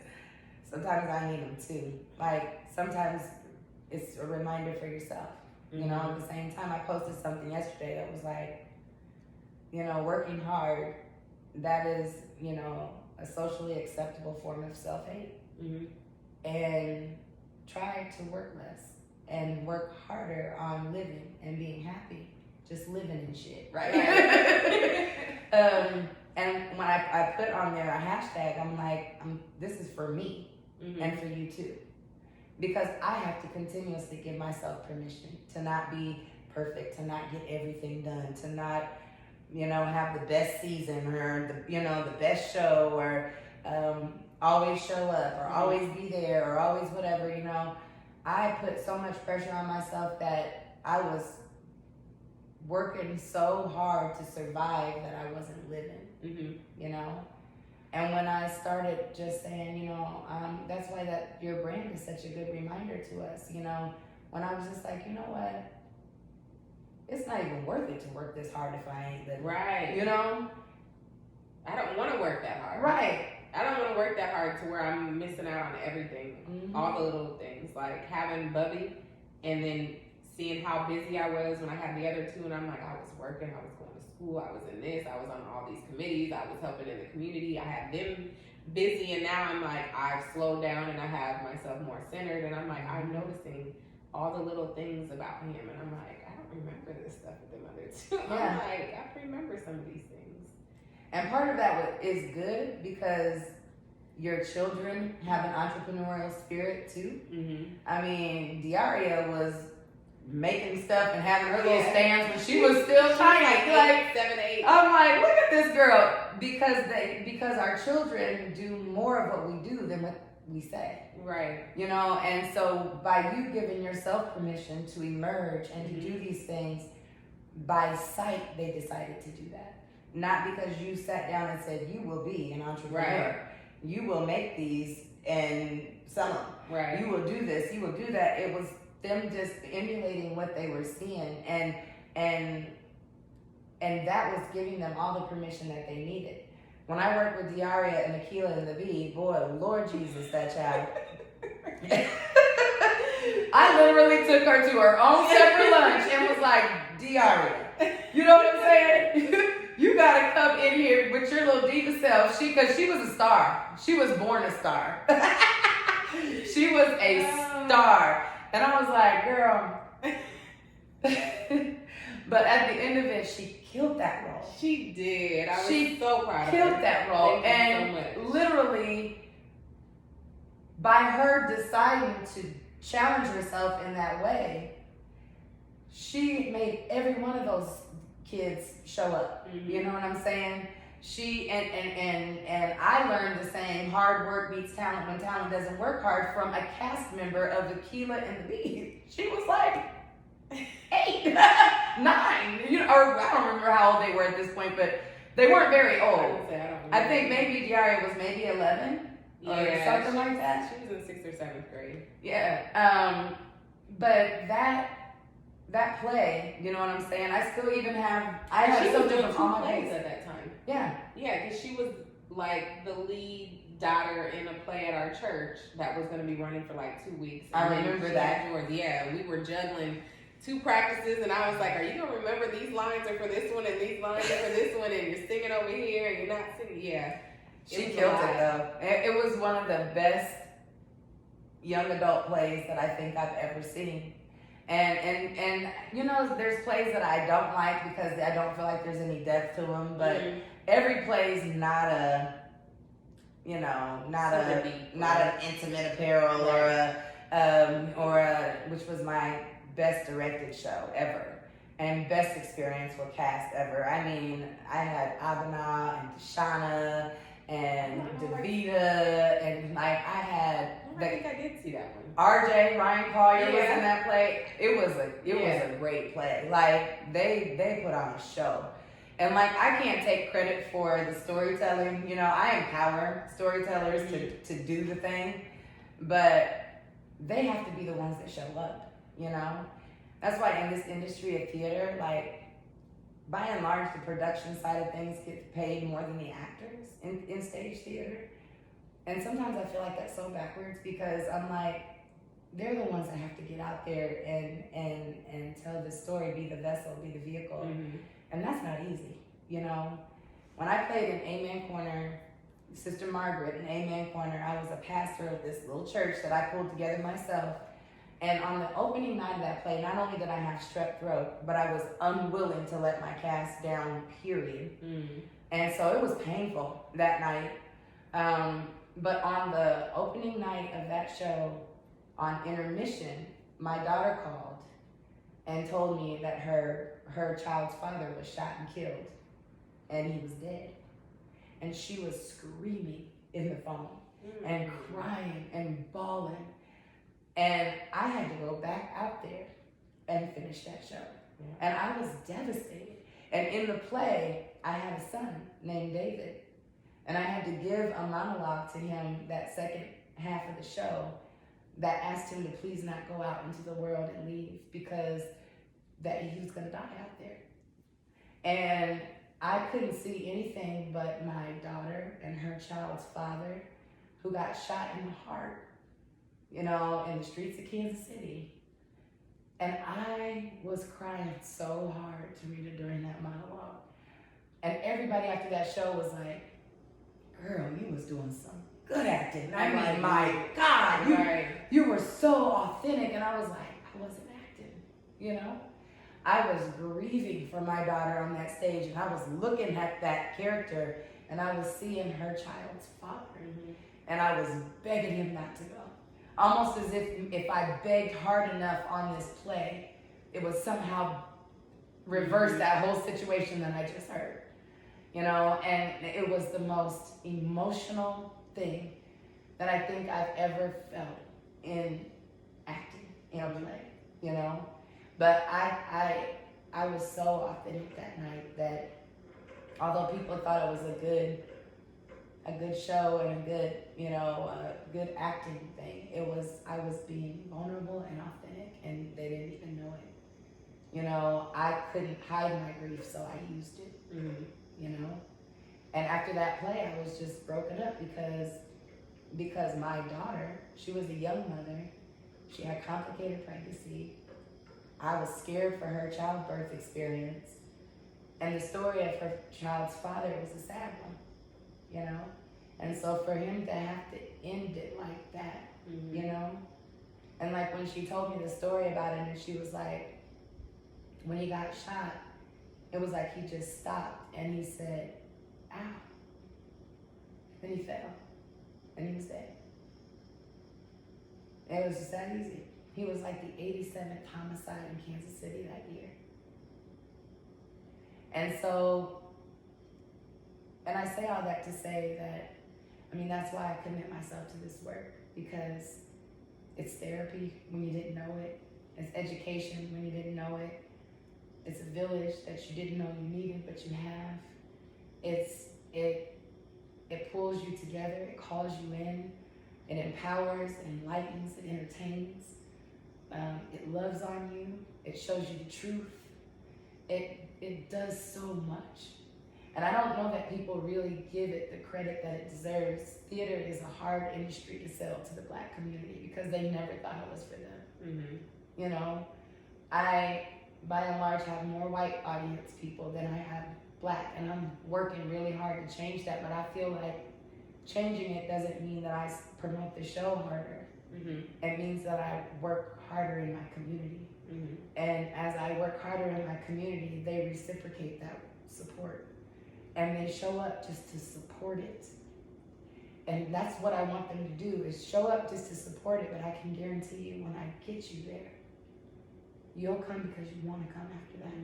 Sometimes I need them too. Like, sometimes it's a reminder for yourself. You know, at the same time, I posted something yesterday that was like, you know, working hard, that is, you know, a socially acceptable form of self-hate. Mm-hmm. And try to work less and work harder on living and being happy, just living and shit, right? And when I put on there a hashtag, I'm like, this is for me and for you too. Because I have to continuously give myself permission to not be perfect, to not get everything done, to not, you know, have the best season or the best show or always show up or always be there or always whatever, you know. I put so much pressure on myself that I was working so hard to survive that I wasn't living, you know. And when I started just saying, you know, that's why that your brand is such a good reminder to us, you know, when I was just like, you know what, it's not even worth it to work this hard if I ain't living. Right. You know? I don't want to work that hard. Right. I don't want to work that hard to where I'm missing out on everything. All the little things. Like having Bubby and then seeing how busy I was when I had the other two. And I'm like, I was working, I was going to school, I was in this, I was on all these committees, I was helping in the community. I had them busy. And now I'm like, I've slowed down and I have myself more centered. And I'm like, I'm noticing all the little things about him. And I'm like, I don't remember this stuff with them other two. Yeah. I'm like, I remember some of these things. And part of that is good because your children have an entrepreneurial spirit too. I mean, Diaria was making stuff and having her little stands when she was still tiny. Like 7, 8. I'm like, look at this girl. Because our children do more of what we do than what we say. Right. You know, and so by you giving yourself permission to emerge and to do these things, by sight, they decided to do that. Not because you sat down and said, you will be an entrepreneur. Right. You will make these and sell them. Right. You will do this, you will do that. It was them just emulating what they were seeing. And And that was giving them all the permission that they needed. When I worked with Diaria and Akila and the Bee, boy, Lord Jesus, that child. I literally took her to her own separate lunch and was like, Diaria, you know what I'm saying? You gotta come in here with your little diva self. Cause she was a star. She was born a star. She was a star. And I was like, girl. But at the end of it, she killed that role. She did. I was so proud of her. She killed that role. Thank you and so much. Literally, by her deciding to challenge herself in that way, she made every one of those kids show up. Mm-hmm. You know what I'm saying? She and I learned the same hard work beats talent when talent doesn't work hard from a cast member of Akila and the Bee. She was like 8, 9, you know, or I don't remember how old they were at this point, but they weren't very old. I think maybe Diaria was maybe 11 or something like that. She was in 6th or 7th grade. Yeah. But that play, you know what I'm saying? I still even have, I have something from all my plays at that time. Yeah. Yeah, because she was like the lead daughter in a play at our church that was going to be running for like 2 weeks. I remember that. Yeah, we were juggling 2 practices, and I was like, are you going to remember these lines are for this one and these lines are for this one, and you're singing over here and you're not singing? Yeah. She killed it though. It was one of the best young adult plays that I think I've ever seen. And you know, there's plays that I don't like because I don't feel like there's any depth to them, but every play is not a, you know, not an intimate apparel or a which was my best directed show ever and best experience with cast ever. I mean, I had Abana and Tashana and Davida and like I had. I think I did see that one. RJ, Ryan Collier was in that play. It was a great play. Like they put on a show. And like I can't take credit for the storytelling. You know, I empower storytellers to do the thing, but they have to be the ones that show up, you know? That's why in this industry of theater, like by and large the production side of things gets paid more than the actors in stage theater. And sometimes I feel like that's so backwards because I'm like, they're the ones that have to get out there and tell the story, be the vessel, be the vehicle. Mm-hmm. And that's not easy, you know? When I played in Amen Corner, Sister Margaret in Amen Corner, I was a pastor of this little church that I pulled together myself. And on the opening night of that play, not only did I have strep throat, but I was unwilling to let my cast down, period. Mm-hmm. And so it was painful that night. But on the opening night of that show, on intermission, my daughter called and told me that her child's father was shot and killed, and he was dead. And she was screaming in the phone and crying and bawling. And I had to go back out there and finish that show. Yeah. And I was devastated. And in the play, I had a son named David. And I had to give a monologue to him that second half of the show that asked him to please not go out into the world and leave because that he was going to die out there. And I couldn't see anything but my daughter and her child's father who got shot in the heart, you know, in the streets of Kansas City. And I was crying so hard to read it during that monologue. And everybody after that show was like, girl, you was doing some good acting. I mean, my God, you were so authentic. And I was like, I wasn't acting, you know? I was grieving for my daughter on that stage, and I was looking at that character, and I was seeing her child's father, and I was begging him not to go. Almost as if I begged hard enough on this play, it would somehow reverse that whole situation that I just heard. You know, and it was the most emotional thing that I think I've ever felt in acting in a play, you know? But I was so authentic that night that although people thought it was a good show and a good, you know, good acting thing, I was being vulnerable and authentic, and they didn't even know it. You know, I couldn't hide my grief, so I used it. You know, and after that play, I was just broken up because my daughter, she was a young mother. She had complicated pregnancy. I was scared for her childbirth experience. And the story of her child's father was a sad one, you know? And so for him to have to end it like that, you know? And like when she told me the story about it, and she was like, when he got shot, it was like he just stopped and he said, ow. Then he fell and he was dead. It was just that easy. He was like the 87th homicide in Kansas City that year. And so, and I say all that to say that, I mean, that's why I commit myself to this work, because it's therapy when you didn't know it. It's education when you didn't know it. It's a village that you didn't know you needed, but you have. It pulls you together, it calls you in, it empowers, it enlightens, it entertains. It loves on you, it shows you the truth. It does so much. And I don't know that people really give it the credit that it deserves. Theater is a hard industry to sell to the Black community because they never thought it was for them. You know, I, by and large, have more white audience people than I have Black, and I'm working really hard to change that, but I feel like changing it doesn't mean that I promote the show harder. It means that I work harder in my community. And as I work harder in my community, they reciprocate that support. And they show up just to support it. And that's what I want them to do, is show up just to support it, but I can guarantee you when I get you there, you'll come because you want to come after that.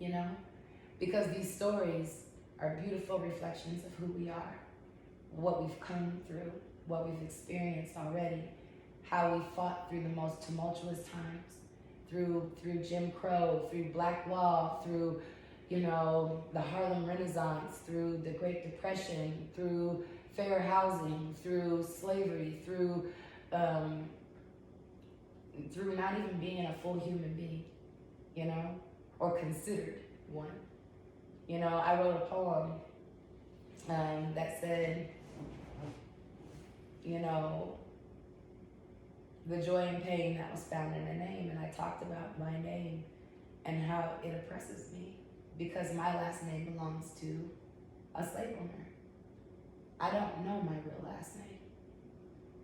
You know? Because these stories are beautiful reflections of who we are, what we've come through, what we've experienced already, how we fought through the most tumultuous times, through Jim Crow, through Black Law, through, you know, the Harlem Renaissance, through the Great Depression, through fair housing, through slavery, through not even being a full human being, you know, or considered one. You know, I wrote a poem that said, you know, the joy and pain that was found in a name, and I talked about my name and how it oppresses me because my last name belongs to a slave owner. I don't know my real last name,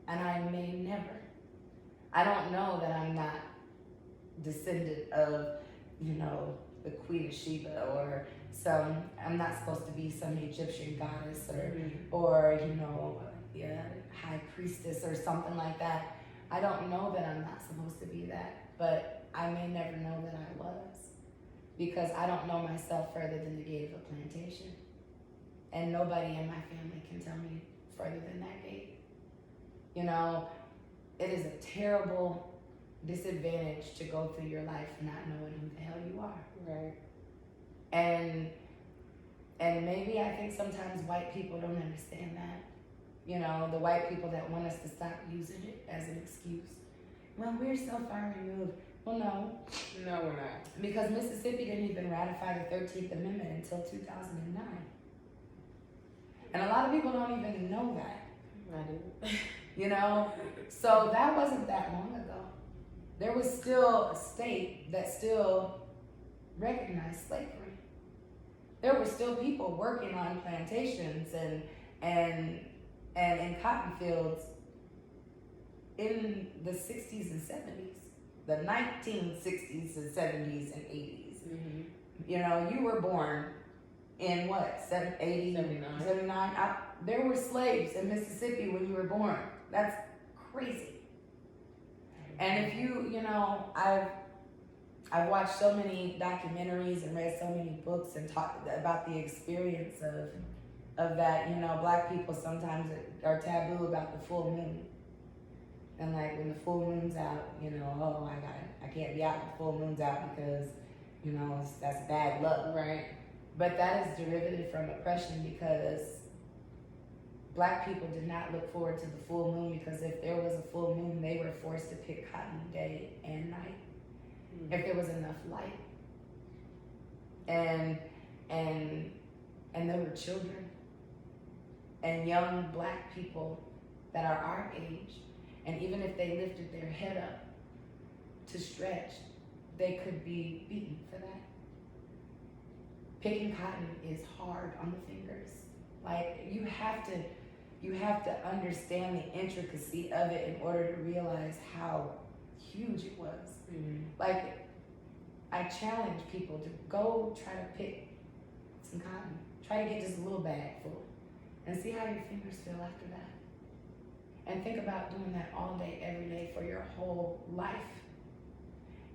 and I may never. I don't know that I'm not descendant of, you know, the Queen of Sheba or I'm not supposed to be some Egyptian goddess or you know, high priestess or something like that. I don't know that I'm not supposed to be that, but I may never know that I was, because I don't know myself further than the gate of a plantation. And nobody in my family can tell me further than that gate. You know, it is a terrible disadvantage to go through your life not knowing who the hell you are. Right. And maybe I think sometimes white people don't understand that. You know, the white people that want us to stop using it as an excuse. Well, we're so far removed. Well, no. No, we're not. Because Mississippi didn't even ratify the 13th Amendment until 2009. And a lot of people don't even know that. I do. You know? So that wasn't that long ago. There was still a state that still recognized slavery. There were still people working on plantations and in cotton fields in the 60s and 70s, the 1960s and 70s and 80s. You know, you were born in what, 79? There were slaves in Mississippi when you were born. That's crazy. And if you know, I've watched so many documentaries and read so many books and talked about the experience of that. You know, Black people sometimes are taboo about the full moon. And like when the full moon's out, you know, oh, I can't be out when the full moon's out because, you know, that's bad luck. Right. But that is derivative from oppression, because Black people did not look forward to the full moon, because if there was a full moon, they were forced to pick cotton day and night. if there was enough light. And there were children and young black people that are our age, and even if they lifted their head up to stretch, they could be beaten for that. Picking cotton is hard on the fingers. Like, you have to understand the intricacy of it in order to realize how huge it was. Like, I challenge people to go try to pick some cotton. Try to get just a little bag full and see how your fingers feel after that. And think about doing that all day, every day for your whole life.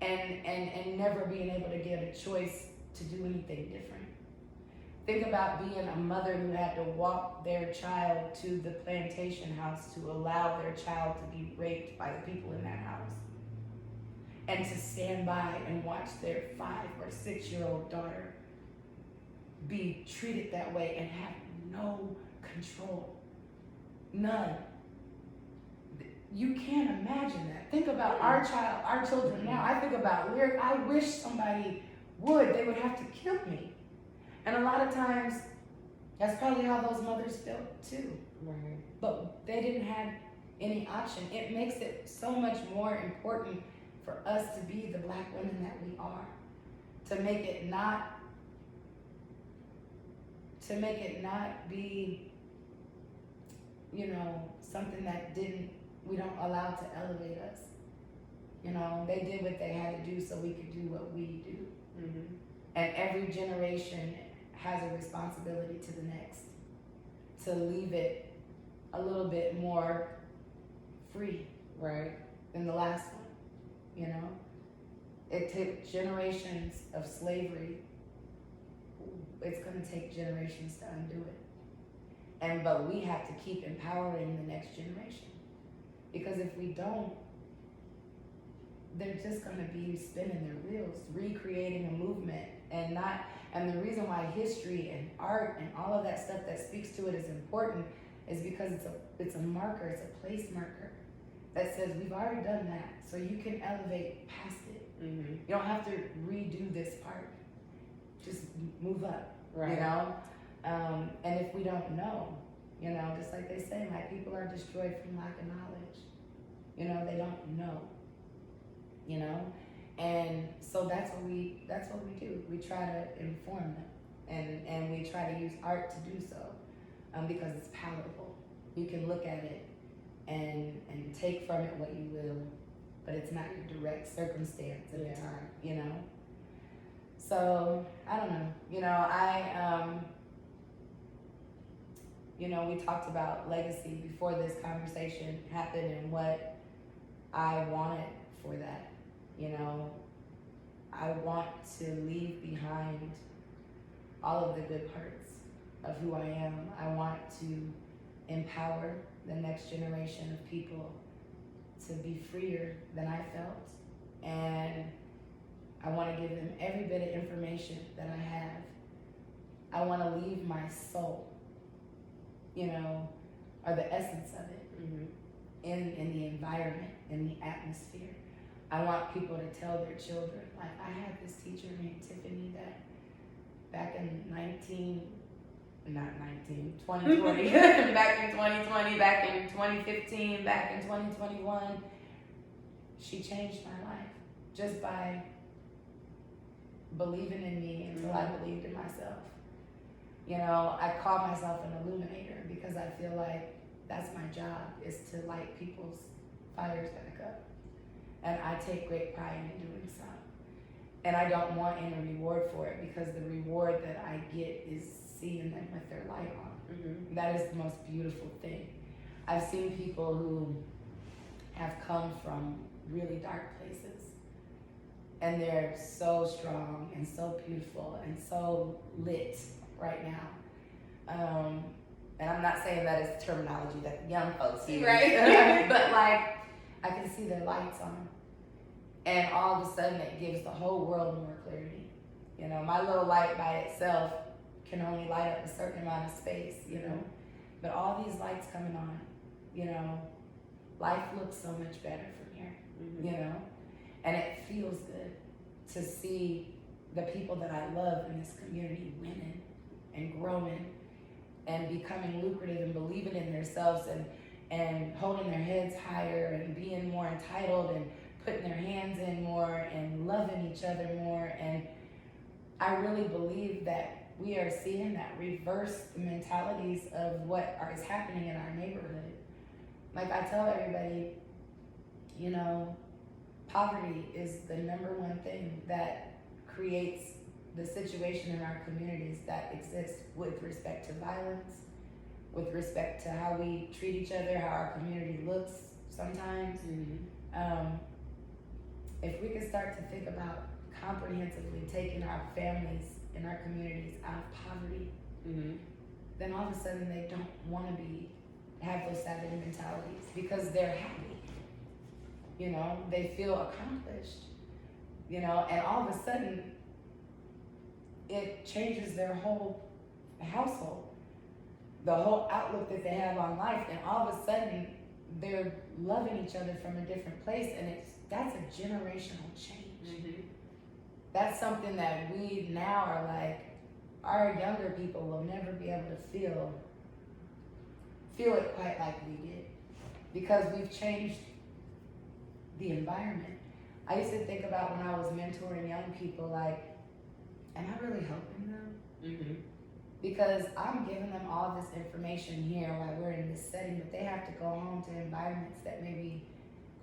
And never being able to get a choice to do anything different. Think about being a mother who had to walk their child to the plantation house to allow their child to be raped by the people in that house. And to stand by and watch their 5 or 6-year-old daughter be treated that way and have no control. None. You can't imagine that. Think about our children now. I think about lyric. I wish somebody would. They would have to kill me. And a lot of times, that's probably how those mothers felt too. Right. But they didn't have any option. It makes it so much more important for us to be the black women that we are. To make it not be, something that we don't allow to elevate us. They did what they had to do so we could do what we do. And every generation has a responsibility to the next, to leave it a little bit more free, right, than the last one. It took generations of slavery. It's going to take generations to undo it. But we have to keep empowering the next generation, because if we don't, they're just going to be spinning their wheels, recreating a movement, and the reason why history and art and all of that stuff that speaks to it is important is because it's a marker, it's a place marker that says we've already done that, so you can elevate past it. You don't have to redo this part. Just move up, right. And if we don't know, just like they say, my people are destroyed from lack of knowledge. They don't know. And so that's what we do. We try to inform them, and we try to use art to do so, because it's palatable. You can look at it and take from it what you will, but it's not your direct circumstance at the time. So I don't know. We talked about legacy before this conversation happened and what I wanted for that. I want to leave behind all of the good parts of who I am. I want to empower the next generation of people to be freer than I felt. And I want to give them every bit of information that I have. I want to leave my soul, or the essence of it, in the environment, in the atmosphere. I want people to tell their children. Like, I had this teacher named Tiffany that back in 2020, back in 2020, back in 2015, back in 2021, she changed my life just by believing in me until I believed in myself. I call myself an illuminator because I feel like that's my job, is to light people's fires back up. And I take great pride in doing so. And I don't want any reward for it, because the reward that I get is seeing them with their light on. That is the most beautiful thing. I've seen people who have come from really dark places, and they're so strong and so beautiful and so lit right now. And I'm not saying that is terminology that the young folks use, right? But like, I can see their lights on, and all of a sudden it gives the whole world more clarity. My little light by itself can only light up a certain amount of space, but all these lights coming on, life looks so much better from here, and it feels good. to see the people that I love in this community winning and growing and becoming lucrative and believing in themselves and holding their heads higher and being more entitled and putting their hands in more and loving each other more. And I really believe that we are seeing that reverse the mentalities of what is happening in our neighborhood. Like I tell everybody, you know, poverty is the number one thing that creates the situation in our communities that exists with respect to violence, with respect to how we treat each other, how our community looks sometimes. If we could start to think about comprehensively taking our families and our communities out of poverty, then all of a sudden they don't want to have those savage mentalities because they're happy. You know, they feel accomplished, you know, and all of a sudden it changes their whole household, the whole outlook that they have on life, and all of a sudden they're loving each other from a different place, and that's a generational change. That's something that we now are like, our younger people will never be able to feel it quite like we did, because we've changed the environment. I used to think about when I was mentoring young people, like, am I really helping them? Because I'm giving them all this information here while we're in this setting, but they have to go home to environments that maybe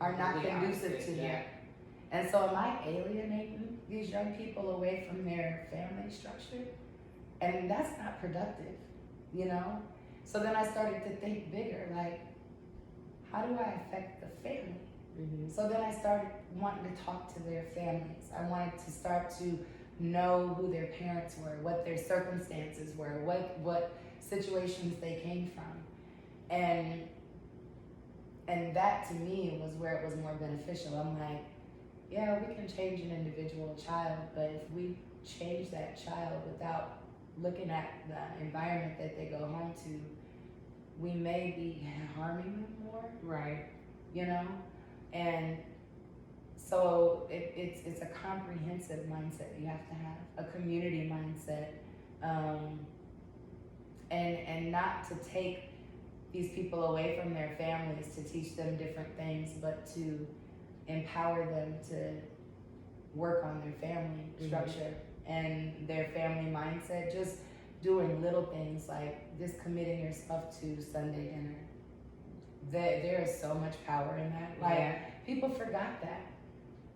are not conducive to that. And so am I alienating these young people away from their family structure? And that's not productive, you know? So then I started to think bigger, like, how do I affect the family? So then I started wanting to talk to their families. I wanted to start to know who their parents were, what their circumstances were, what situations they came from. And that to me was where it was more beneficial. I'm like, yeah, we can change an individual child, but if we change that child without looking at the environment that they go home to, we may be harming them more. Right. You know? And so it's a comprehensive mindset you have to have, a community mindset, and not to take these people away from their families to teach them different things, but to empower them to work on their family structure and their family mindset. Just doing little things like just committing yourself to Sunday dinner. There is so much power in that. Like, people forgot that.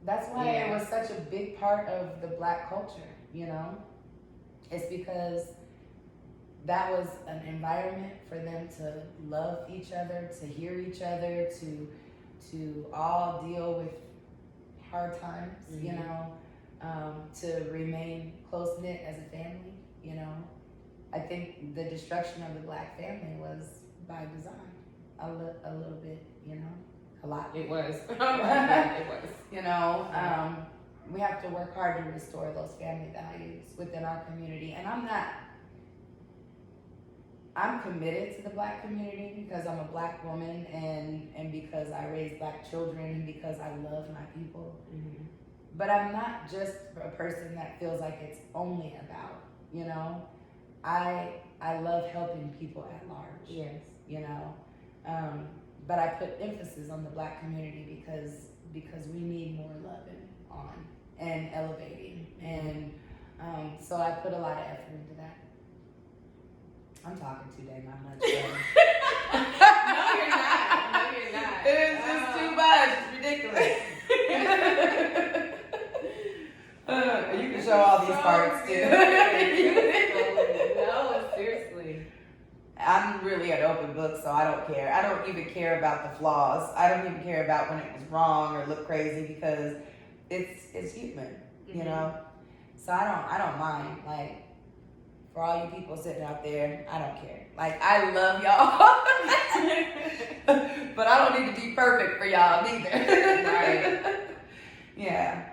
That's why it was such a big part of the Black culture, you know? It's because that was an environment for them to love each other, to hear each other, to all deal with hard times, you know, to remain close-knit as a family, you know? I think the destruction of the Black family was by design, a little bit, you know? A lot. It was. It was. You know, we have to work hard to restore those family values within our community. And I'm committed to the Black community because I'm a Black woman and because I raise Black children and because I love my people. But I'm not just a person that feels like it's only about, you know, I love helping people at large. Yes. You know, but I put emphasis on the Black community because we need more loving on and elevating, and so I put a lot of effort into that. I'm talking too dang much. No, you're not. No, you're not. It's just too much. It's ridiculous. You can show all these parts too. No, seriously. I'm really an open book, so I don't care. I don't even care about the flaws. I don't even care about when it was wrong or looked crazy because it's human, you know. So I don't mind. Like, for all you people sitting out there, I don't care. Like, I love y'all, but I don't need to be perfect for y'all neither. Right. Yeah.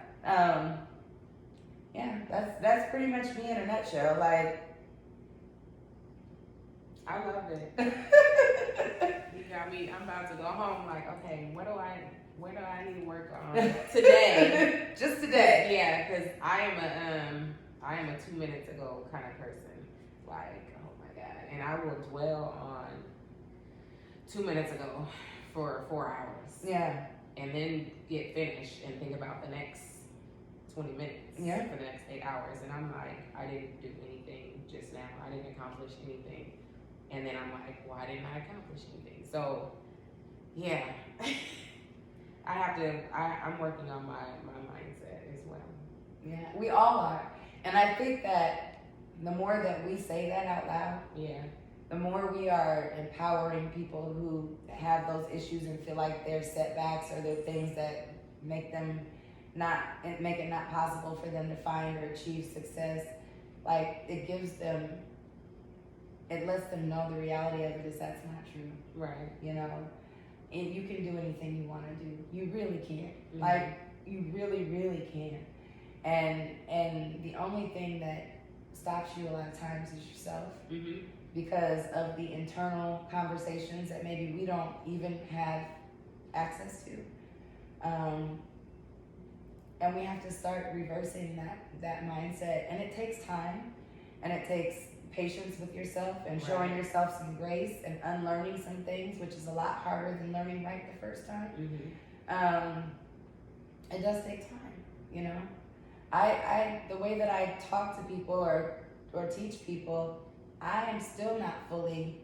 Yeah. That's pretty much me in a nutshell. Like, I loved it. You got me. I'm about to go home. Like, okay, where do I need to work on today? Just today. Yeah, because I am a 2 minutes ago kind of person. Like, oh my god, and I will dwell on 2 minutes ago for 4 hours. Yeah. And then get finished and think about the next 20 minutes. Yeah. For the next 8 hours, and I'm like, I didn't do anything just now. I didn't accomplish anything. And then I'm like, why didn't I accomplish anything? So, yeah. I'm working on my mindset as well. Yeah, we all are. And I think that the more that we say that out loud, yeah, the more we are empowering people who have those issues and feel like they're setbacks or they're things that make it not possible for them to find or achieve success. Like, it lets them know the reality of it is that's not true. right. You know, and you can do anything you want to do. You really can. Mm-hmm. Like, you really, really can. And the only thing that stops you a lot of times is yourself, Mm-hmm. because of the internal conversations that maybe we don't even have access to. And we have to start reversing that mindset. And it takes time, and it takes patience with yourself and showing Right. yourself some grace and unlearning some things, which is a lot harder than learning right the first time. Mm-hmm. It does take time, you know. The way that I talk to people or teach people, I am still not fully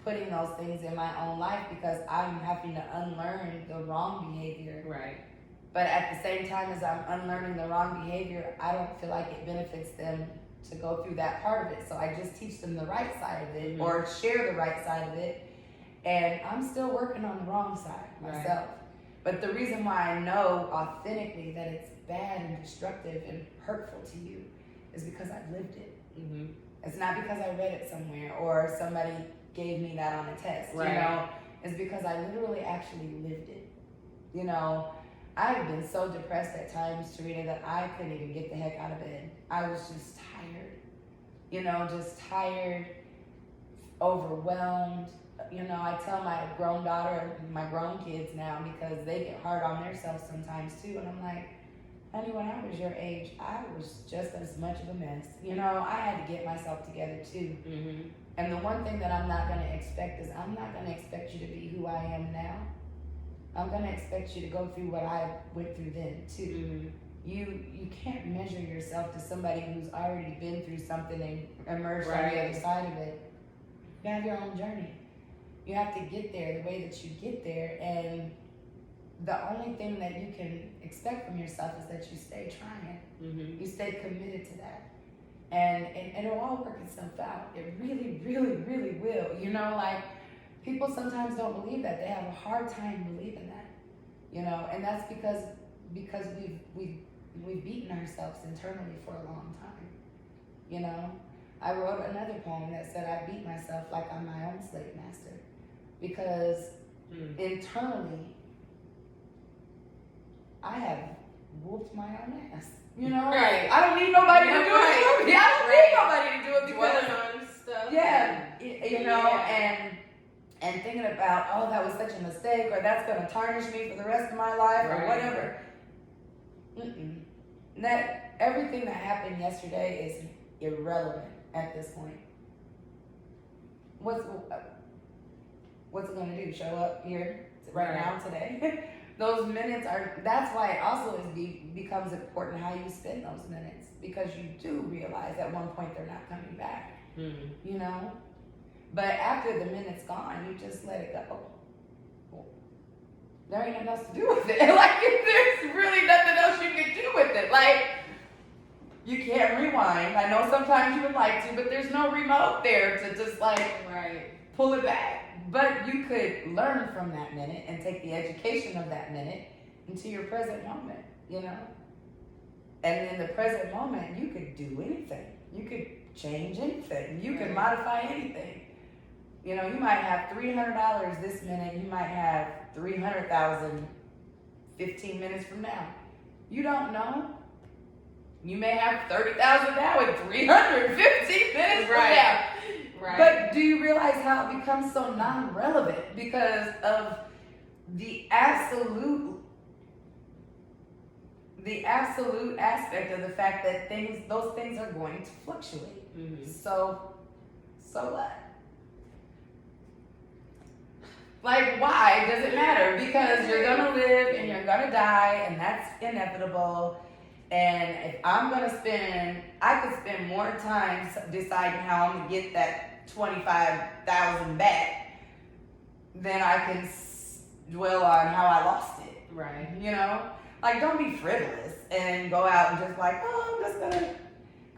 putting those things in my own life because I'm having to unlearn the wrong behavior. Right. But at the same time as I'm unlearning the wrong behavior, I don't feel like it benefits them to go through that part of it. So I just teach them the right side of it, Mm-hmm. or share the right side of it. And I'm still working on the wrong side myself. Right. But the reason why I know authentically that it's bad and destructive and hurtful to you is because I've lived it. Mm-hmm. It's not because I read it somewhere or somebody gave me that on a test. Right. You know, it's because I literally actually lived it. You know, I've been so depressed at times, Tarita, that I couldn't even get the heck out of bed. I was just tired. You know, just tired, overwhelmed. You know, I tell my grown daughter, my grown kids now, because they get hard on themselves sometimes too. And I'm like, honey, when I was your age, I was just as much of a mess. You know, I had to get myself together too. Mm-hmm. And the one thing that I'm not going to expect is I'm not going to expect you to be who I am now. I'm going to expect you to go through what I went through then too. Mm-hmm. You can't measure yourself to somebody who's already been through something and emerged Right. on the other side of it. You have your own journey. You have to get there the way that you get there, and the only thing that you can expect from yourself is that you stay trying. Mm-hmm. You stay committed to that. And it'll all work itself out. It really, really, really will. You know, like, people sometimes don't believe that. They have a hard time believing that. You know, and that's because we've beaten ourselves internally for a long time. You know, I wrote another poem that said I beat myself like I'm my own slave master, because internally I have whooped my own ass. You know, Right. I don't need nobody to do it for me. I don't need nobody to do it because Dwelling on stuff. yeah, you know, and thinking about, oh, that was such a mistake, or that's going to tarnish me for the rest of my life, or Right. whatever. That everything that happened yesterday is irrelevant at this point. What's it going to do? Show up here right now today? Those minutes that's why it also becomes important how you spend those minutes, because you do realize at one point they're not coming back. Mm-hmm. You know? But after the minute's gone, you just let it go. There ain't nothing else to do with it. Like, there's really nothing else you can do with it. Like, you can't rewind. I know sometimes you would like to, but there's no remote there to just Right. pull it back. But you could learn from that minute and take the education of that minute into your present moment, you know? And in the present moment, you could do anything. You could change anything. You could modify anything. You know, you might have $300 this minute. You might have $300,000 15 minutes from now. You don't know. You may have $30,000 now and 315 minutes from now. Right. But do you realize how it becomes so non-relevant because of the absolute aspect of the fact that those things are going to fluctuate. Mm-hmm. So what? Like, why does it matter? Because you're gonna live and you're gonna die, and that's inevitable. And if I could spend more time deciding how I'm gonna get that 25,000 back than I can dwell on how I lost it. Right. You know, like, don't be frivolous and go out and just like, oh, I'm just gonna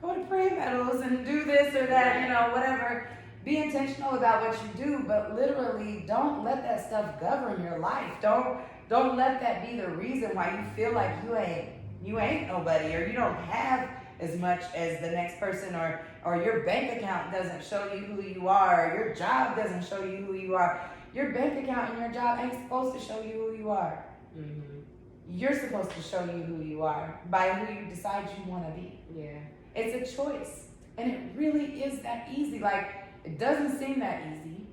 go to Prairie Meadows and do this or that, you know, whatever. Be intentional about what you do, but literally don't let that stuff govern your life. Don't let that be the reason why you feel like you ain't nobody, or you don't have as much as the next person, or your bank account doesn't show you who you are, or your job doesn't show you who you are. Your bank account and your job ain't supposed to show you who you are. Mm-hmm. You're supposed to show you who you are by who you decide you want to be. Yeah. It's a choice, and it really is that easy. Like, it doesn't seem that easy,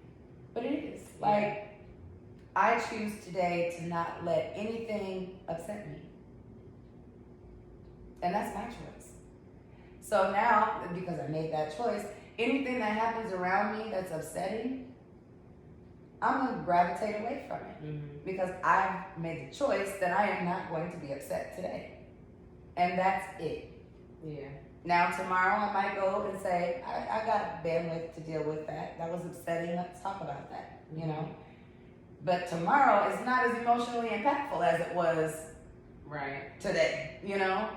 but it is. Like, I choose today to not let anything upset me. And that's my choice. So now, because I made that choice, anything that happens around me that's upsetting, I'm going to gravitate away from it. Mm-hmm. Because I've made the choice that I am not going to be upset today. And that's it. Yeah. Now, tomorrow I might go and say, I got bandwidth to deal with that. That was upsetting. Let's talk about that, you know. But tomorrow is not as emotionally impactful as it was today, you know.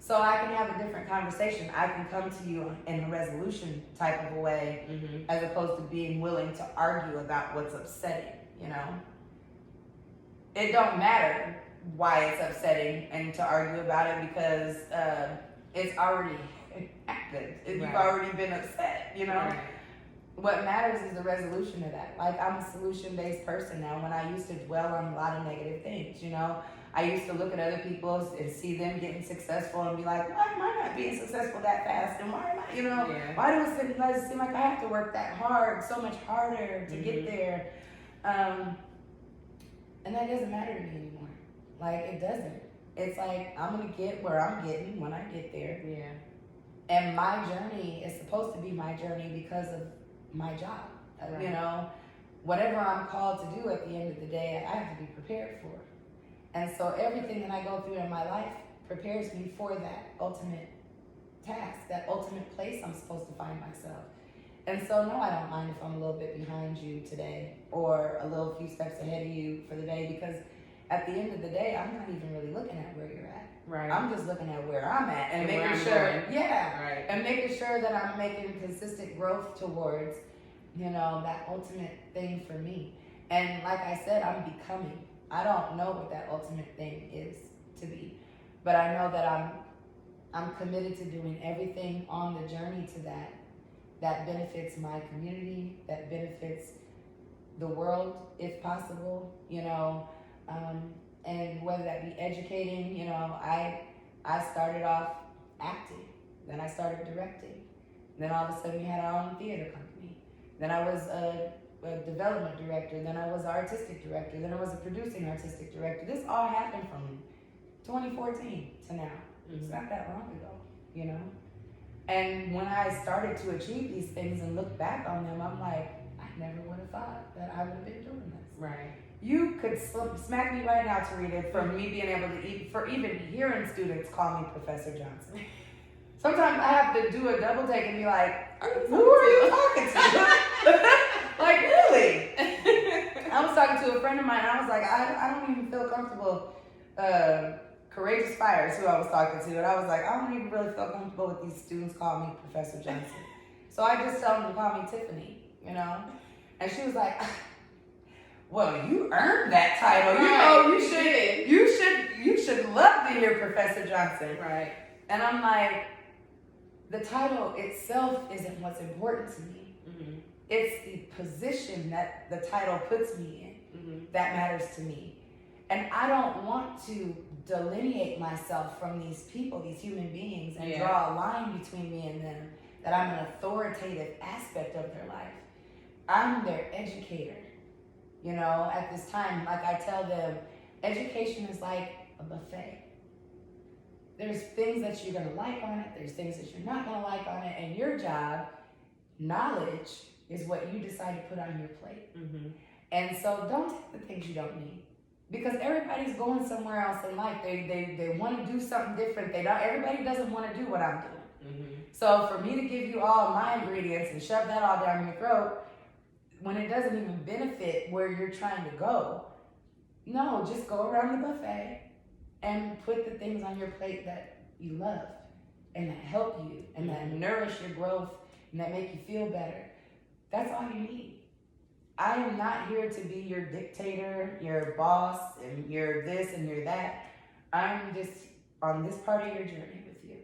So I can have a different conversation. I can come to you in a resolution type of a way, as opposed to being willing to argue about what's upsetting, you know. It don't matter why it's upsetting and to argue about it, because it's already happened. You've already been upset, you know? Right. What matters is the resolution of that. Like, I'm a solution-based person now. When I used to dwell on a lot of negative things, you know? I used to look at other people and see them getting successful and be like, why am I not being successful that fast? And why am I, you know, why does it seem like I have to work that hard, so much harder to get there? And that doesn't matter to me anymore. Like, it doesn't. It's like, I'm going to get where I'm getting when I get there. Yeah. And my journey is supposed to be my journey because of my job. Right. You know, whatever I'm called to do at the end of the day, I have to be prepared for. And so everything that I go through in my life prepares me for that ultimate task, that ultimate place I'm supposed to find myself. And so, no, I don't mind if I'm a little bit behind you today or a few steps ahead of you for the day, because at the end of the day, I'm not even really looking at where you're at. Right. I'm just looking at where I'm at and making sure, and making sure that I'm making consistent growth towards, you know, that ultimate thing for me. And like I said, I'm becoming. I don't know what that ultimate thing is to be, but I know that I'm committed to doing everything on the journey to that benefits my community, that benefits the world, if possible, you know. And whether that be educating, you know, I started off acting, then I started directing, then all of a sudden we had our own theater company, then I was a development director, then I was an artistic director, then I was a producing artistic director. This all happened from 2014 to now. It's not that long ago, you know. And when I started to achieve these things and look back on them, I'm like, I never would have thought that I would have been doing this. Right. You could smack me right now, Tarita, for me being able to for even hearing students call me Professor Johnson. Sometimes I have to do a double take and be like, who are you talking to? Like, really? I was talking to a friend of mine, and I was like, I don't even feel comfortable. Courageous Fires, who I was talking to, and I was like, I don't even really feel comfortable with these students calling me Professor Johnson. So I just tell them to call me Tiffany, you know? And she was like, well, you earned that title. Right. You know, you should love to hear Professor Johnson. Right. And I'm like, the title itself isn't what's important to me. It's the position that the title puts me in that matters to me. And I don't want to delineate myself from these people, these human beings, and draw a line between me and them, that I'm an authoritative aspect of their life. I'm their educator. You know, at this time, like I tell them, education is like a buffet. There's things that you're gonna like on it, there's things that you're not gonna like on it, and your job, knowledge, is what you decide to put on your plate. Mm-hmm. And so don't take the things you don't need. Because everybody's going somewhere else in life. They want to do something different. Everybody doesn't want to do what I'm doing. Mm-hmm. So for me to give you all my ingredients and shove that all down your throat, when it doesn't even benefit where you're trying to go, no, just go around the buffet and put the things on your plate that you love and that help you and that nourish your growth and that make you feel better. That's all you need. I am not here to be your dictator, your boss, and you're this and you're that. I'm just on this part of your journey with you.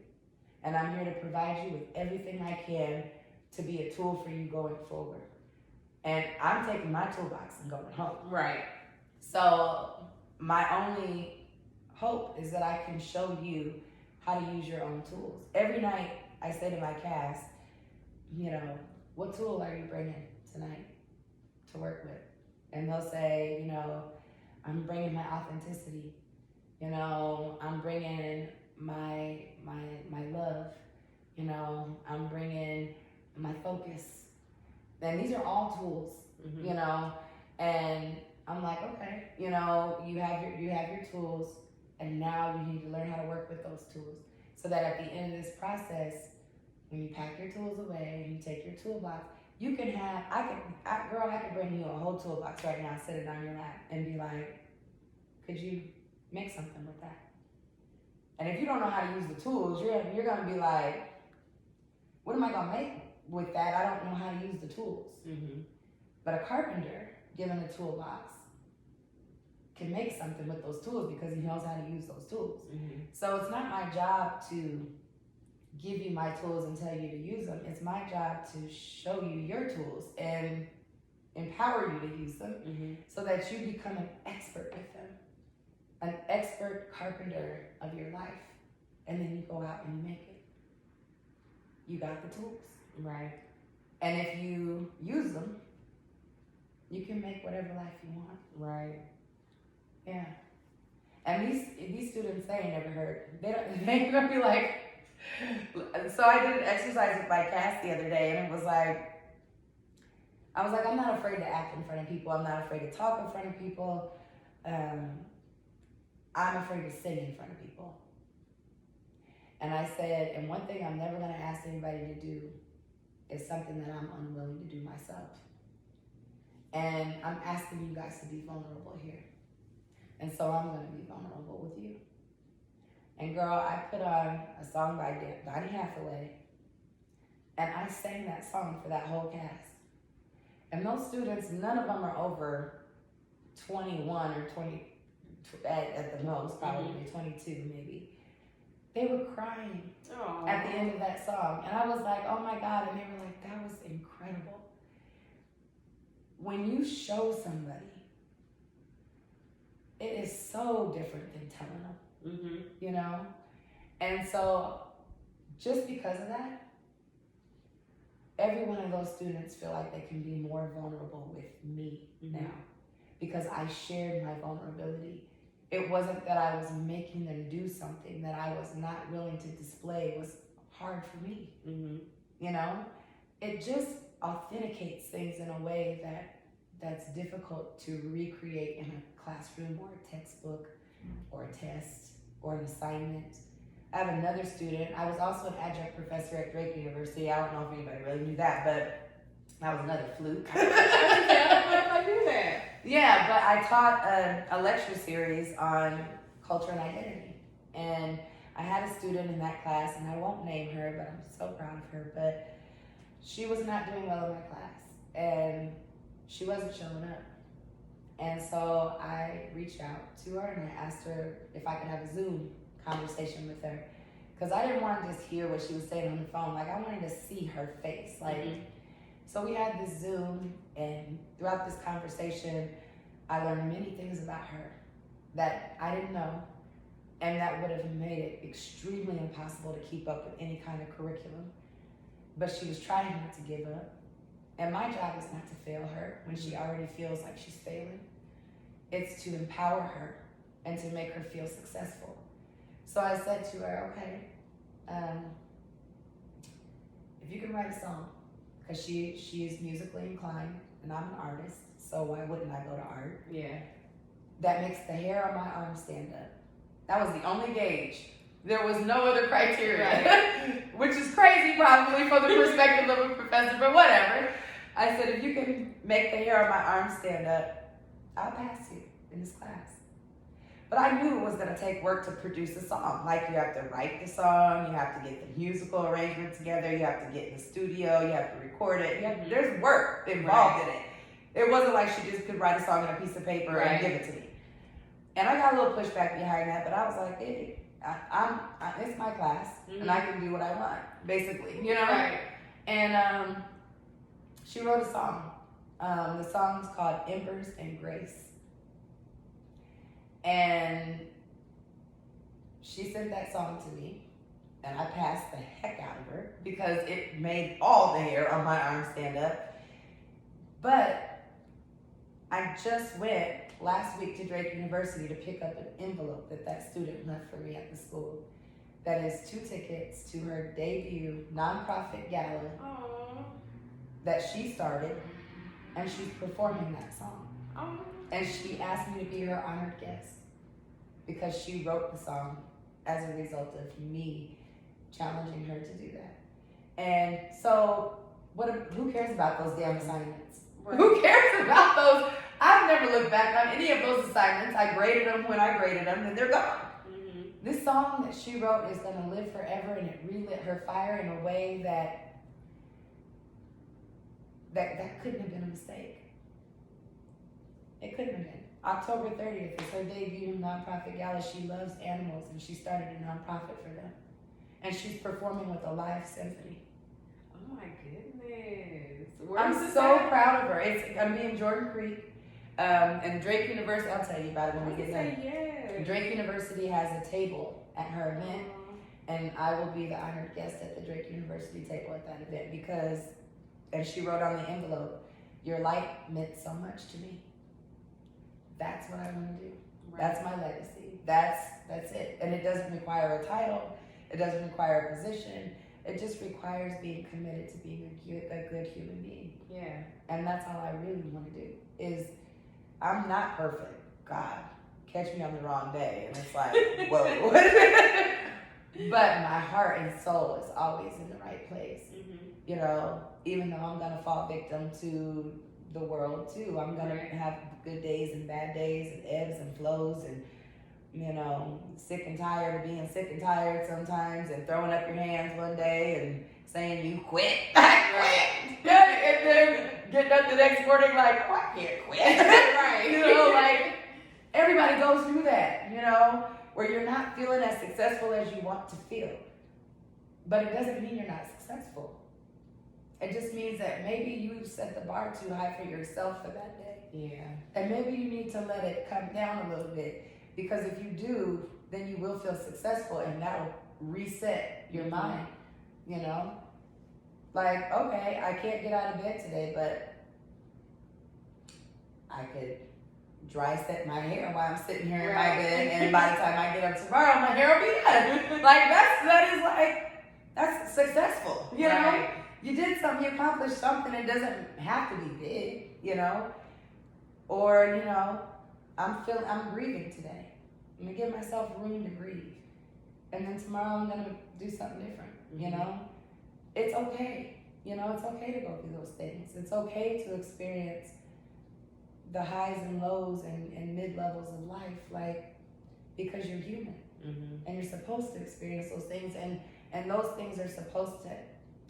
And I'm here to provide you with everything I can to be a tool for you going forward. And I'm taking my toolbox and going home. Right. So my only hope is that I can show you how to use your own tools. Every night I say to my cast, you know, what tool are you bringing tonight to work with? And they'll say, you know, I'm bringing my authenticity. You know, I'm bringing my love. You know, I'm bringing my focus. And these are all tools, you know, and I'm like, okay, you know, you have your tools, and now you need to learn how to work with those tools, so that at the end of this process, when you pack your tools away and you take your toolbox, you can have, I could bring you a whole toolbox right now, sit it on your lap, and be like, could you make something with that? And if you don't know how to use the tools, you're gonna be like, what am I gonna make with that? I don't know how to use the tools. Mm-hmm. But a carpenter, given a toolbox, can make something with those tools because he knows how to use those tools. Mm-hmm. So it's not my job to give you my tools and tell you to use them. It's my job to show you your tools and empower you to use them, so that you become an expert with them, an expert carpenter of your life. And then you go out and you make it. You got the tools. Right. And if you use them, you can make whatever life you want. Right. Yeah. And these students, they ain't never heard. They're gonna be like, so I did an exercise with my cast the other day, and it was like, I was like, I'm not afraid to act in front of people. I'm not afraid to talk in front of people. I'm afraid to sing in front of people. And I said, and one thing I'm never gonna ask anybody to do is something that I'm unwilling to do myself. And I'm asking you guys to be vulnerable here. And so I'm gonna be vulnerable with you. And girl, I put on a song by Donny Hathaway, and I sang that song for that whole cast. And those students, none of them are over 21 or 20, at the most, probably 22 maybe. They were crying at the end of that song. And I was like, oh my God. And they were like, that was incredible. When you show somebody, it is so different than telling them, you know? And so just because of that, every one of those students feel like they can be more vulnerable with me now, because I shared my vulnerability. It wasn't that I was making them do something that I was not willing to display. It was hard for me, you know? It just authenticates things in a way that's difficult to recreate in a classroom or a textbook or a test or an assignment. I have another student. I was also an adjunct professor at Drake University. I don't know if anybody really knew that, but that was another fluke. I knew that. Yeah, but I taught a lecture series on culture and identity. And I had a student in that class, and I won't name her, but I'm so proud of her, but she was not doing well in my class, and she wasn't showing up. And so I reached out to her, and I asked her if I could have a Zoom conversation with her, because I didn't want to just hear what she was saying on the phone. Like, I wanted to see her face. Like, so we had this Zoom, and throughout this conversation, I learned many things about her that I didn't know, and that would have made it extremely impossible to keep up with any kind of curriculum. but she was trying not to give up. And my job is not to fail her when she already feels like she's failing. It's to empower her and to make her feel successful. So I said to her, okay, if you can write a song, because she is musically inclined and I'm an artist, so why wouldn't I go to art? Yeah. That makes the hair on my arm stand up. That was the only gauge. There was no other criteria, right. Which is crazy probably from the perspective of a professor, but whatever. I said, if you can make the hair on my arm stand up, I'll pass you in this class. But I knew it was going to take work to produce a song. Like, you have to write the song, you have to get the musical arrangement together, you have to get in the studio, you have to record it. There's work involved in it. It wasn't like she just could write a song on a piece of paper and give it to me. And I got a little pushback behind that, but I was like, hey, it's my class, and I can do what I want, basically, you know? Right. And she wrote a song. The song's called Embers and Grace. And she sent that song to me, and I passed the heck out of her because it made all the hair on my arm stand up. But I just went last week to Drake University to pick up an envelope that student left for me at the school. That is 2 tickets to her debut nonprofit gala that she started, and she's performing that song. And she asked me to be her honored guest because she wrote the song as a result of me challenging her to do that. And so, who cares about those damn assignments? Right. Who cares about those? I've never looked back on any of those assignments. I graded them when I graded them, and they're gone. This song that she wrote is going to live forever, and it relit her fire in a way that couldn't have been a mistake. It couldn't have been. October 30th is her debut nonprofit gala. She loves animals, and she started a nonprofit for them. And she's performing with a live symphony. Oh my goodness. I'm so proud of her. It's going to be in Jordan Creek. And Drake University, I'll tell you about it when we get done. Yes. Drake University has a table at her event, and I will be the honored guest at the Drake University table at that event because, and she wrote on the envelope, your light meant so much to me. That's what I want to do. Right. That's my legacy. That's it. And it doesn't require a title. It doesn't require a position. It just requires being committed to being a good human being. Yeah. And that's all I really want to do. Is I'm not perfect. God, catch me on the wrong day, and it's like, whoa. But my heart and soul is always in the right place. You know, even though I'm gonna fall victim to the world too. I'm gonna have good days and bad days and ebbs and flows and, you know, sick and tired of being sick and tired sometimes and throwing up your hands one day and saying you quit. I quit. And then getting up the next morning like, oh, I can't quit. Right. You know, like everybody goes through that, you know, where you're not feeling as successful as you want to feel. But it doesn't mean you're not successful. It just means that maybe you set the bar too high for yourself for that day. Yeah. And maybe you need to let it come down a little bit. Because if you do, then you will feel successful and that'll reset your mind, you know? Like, okay, I can't get out of bed today, but I could dry set my hair while I'm sitting here in my bed, and by the time I get up tomorrow, my hair will be done. Like, that's successful, you know? You did something, you accomplished something. It doesn't have to be big, you know? Or, you know, I'm grieving today. I'm gonna give myself room to grieve. And then tomorrow I'm gonna do something different, you know? It's okay. You know, it's okay to go through those things. It's okay to experience the highs and lows and mid-levels of life, like, because you're human. And you're supposed to experience those things, and those things are supposed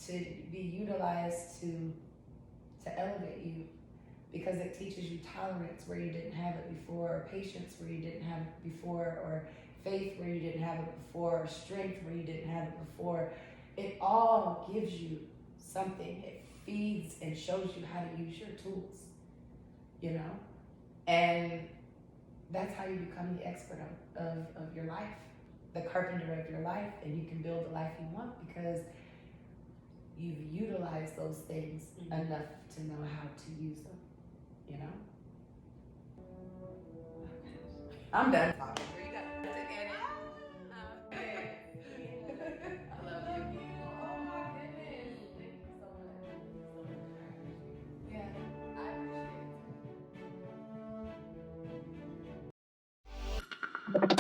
to be utilized to elevate you, because it teaches you tolerance where you didn't have it before, or patience where you didn't have it before, or faith where you didn't have it before, or strength where you didn't have it before. It all gives you something. It feeds and shows you how to use your tools, you know? And that's how you become the expert of your life, the carpenter of your life, and you can build the life you want, because you've utilized those things enough to know how to use them, you know? I'm done talking. You got to edit. I love you. Oh my goodness. Thank you so much. Yeah, I appreciate it.